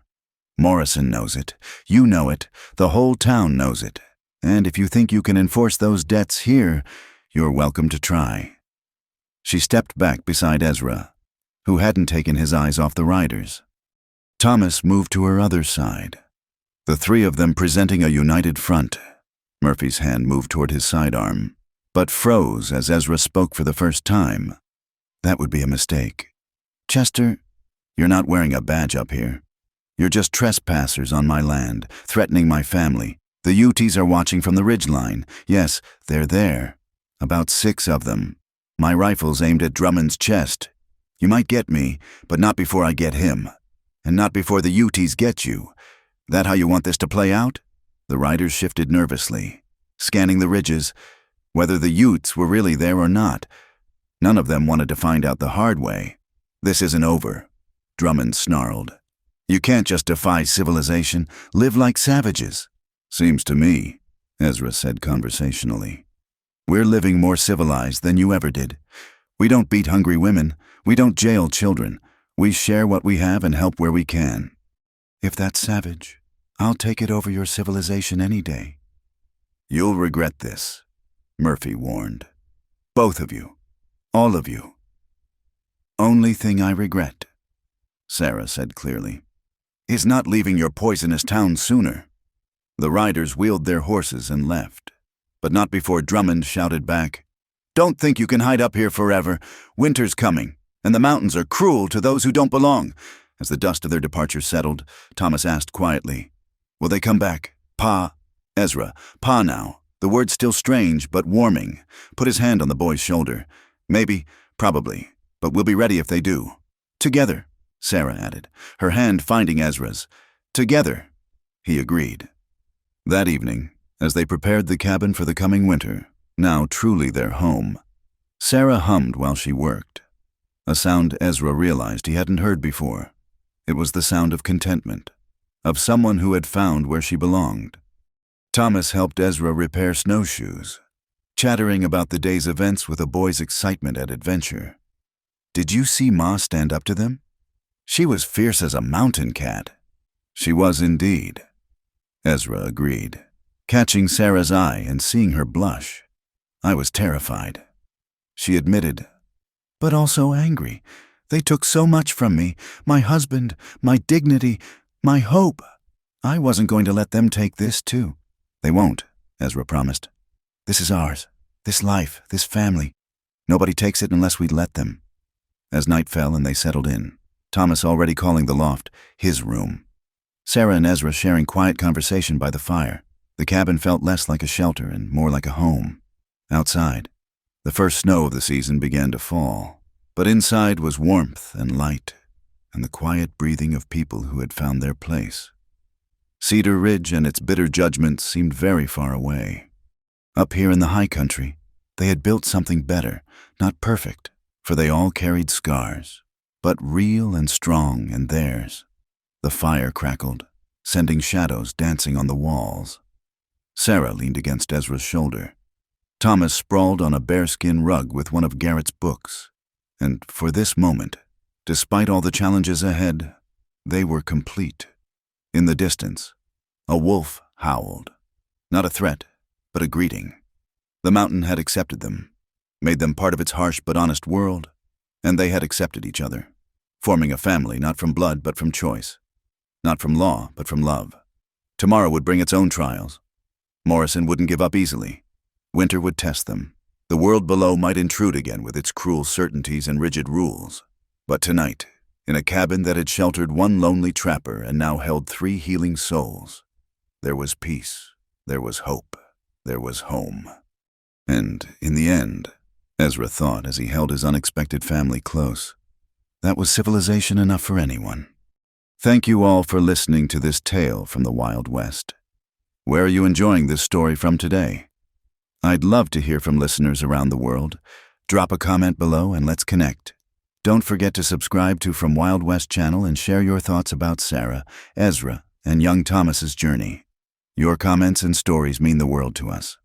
Morrison knows it. You know it. The whole town knows it. And if you think you can enforce those debts here, you're welcome to try." She stepped back beside Ezra, who hadn't taken his eyes off the riders. Thomas moved to her other side, the three of them presenting a united front. Murphy's hand moved toward his sidearm, but froze as Ezra spoke for the first time. "That would be a mistake. Chester, you're not wearing a badge up here. You're just trespassers on my land, threatening my family. The Utes are watching from the ridgeline. Yes, they're there. About 6 of them. My rifle's aimed at Drummond's chest. You might get me, but not before I get him. And not before the Utes get you. That how you want this to play out?" The riders shifted nervously, scanning the ridges, whether the Utes were really there or not. None of them wanted to find out the hard way. "This isn't over," Drummond snarled. "You can't just defy civilization. Live like savages." "Seems to me," Ezra said conversationally, "we're living more civilized than you ever did. We don't beat hungry women. We don't jail children. We share what we have and help where we can." "If that's savage, I'll take it over your civilization any day." "You'll regret this," Murphy warned. "Both of you. All of you." "Only thing I regret," Sarah said clearly, "is not leaving your poisonous town sooner." The riders wheeled their horses and left, but not before Drummond shouted back, "Don't think you can hide up here forever. Winter's coming. And the mountains are cruel to those who don't belong. As the dust of their departure settled, Thomas asked quietly, "Will they come back? Pa?" Ezra, "Pa now." The word still strange, but warming, put his hand on the boy's shoulder. "Maybe, probably, but we'll be ready if they do." "Together," Sarah added, her hand finding Ezra's. "Together," he agreed. That evening, as they prepared the cabin for the coming winter, now truly their home, Sarah hummed while she worked. A sound Ezra realized he hadn't heard before. It was the sound of contentment, of someone who had found where she belonged. Thomas helped Ezra repair snowshoes, chattering about the day's events with a boy's excitement at adventure. "Did you see Ma stand up to them? She was fierce as a mountain cat." "She was indeed," Ezra agreed, catching Sarah's eye and seeing her blush. "I was terrified," she admitted, "but also angry. They took so much from me, my husband, my dignity, my hope. I wasn't going to let them take this too." "They won't," Ezra promised. "This is ours, this life, this family. Nobody takes it unless we let them." As night fell and they settled in, Thomas already calling the loft his room, Sarah and Ezra sharing quiet conversation by the fire, the cabin felt less like a shelter and more like a home. Outside, the first snow of the season began to fall, but inside was warmth and light, and the quiet breathing of people who had found their place. Cedar Ridge and its bitter judgments seemed very far away. Up here in the high country, they had built something better, not perfect, for they all carried scars, but real and strong and theirs. The fire crackled, sending shadows dancing on the walls. Sarah leaned against Ezra's shoulder. Thomas sprawled on a bearskin rug with one of Garrett's books, and for this moment, despite all the challenges ahead, they were complete. In the distance, a wolf howled. Not a threat, but a greeting. The mountain had accepted them, made them part of its harsh but honest world, and they had accepted each other, forming a family not from blood but from choice, not from law but from love. Tomorrow would bring its own trials. Morrison wouldn't give up easily. Winter would test them. The world below might intrude again with its cruel certainties and rigid rules. But tonight, in a cabin that had sheltered one lonely trapper and now held 3 healing souls, there was peace, there was hope, there was home. And in the end, Ezra thought as he held his unexpected family close, that was civilization enough for anyone. Thank you all for listening to this tale from the Wild West. Where are you enjoying this story from today? I'd love to hear from listeners around the world. Drop a comment below and let's connect. Don't forget to subscribe to From Wild West channel and share your thoughts about Sarah, Ezra, and young Thomas's journey. Your comments and stories mean the world to us.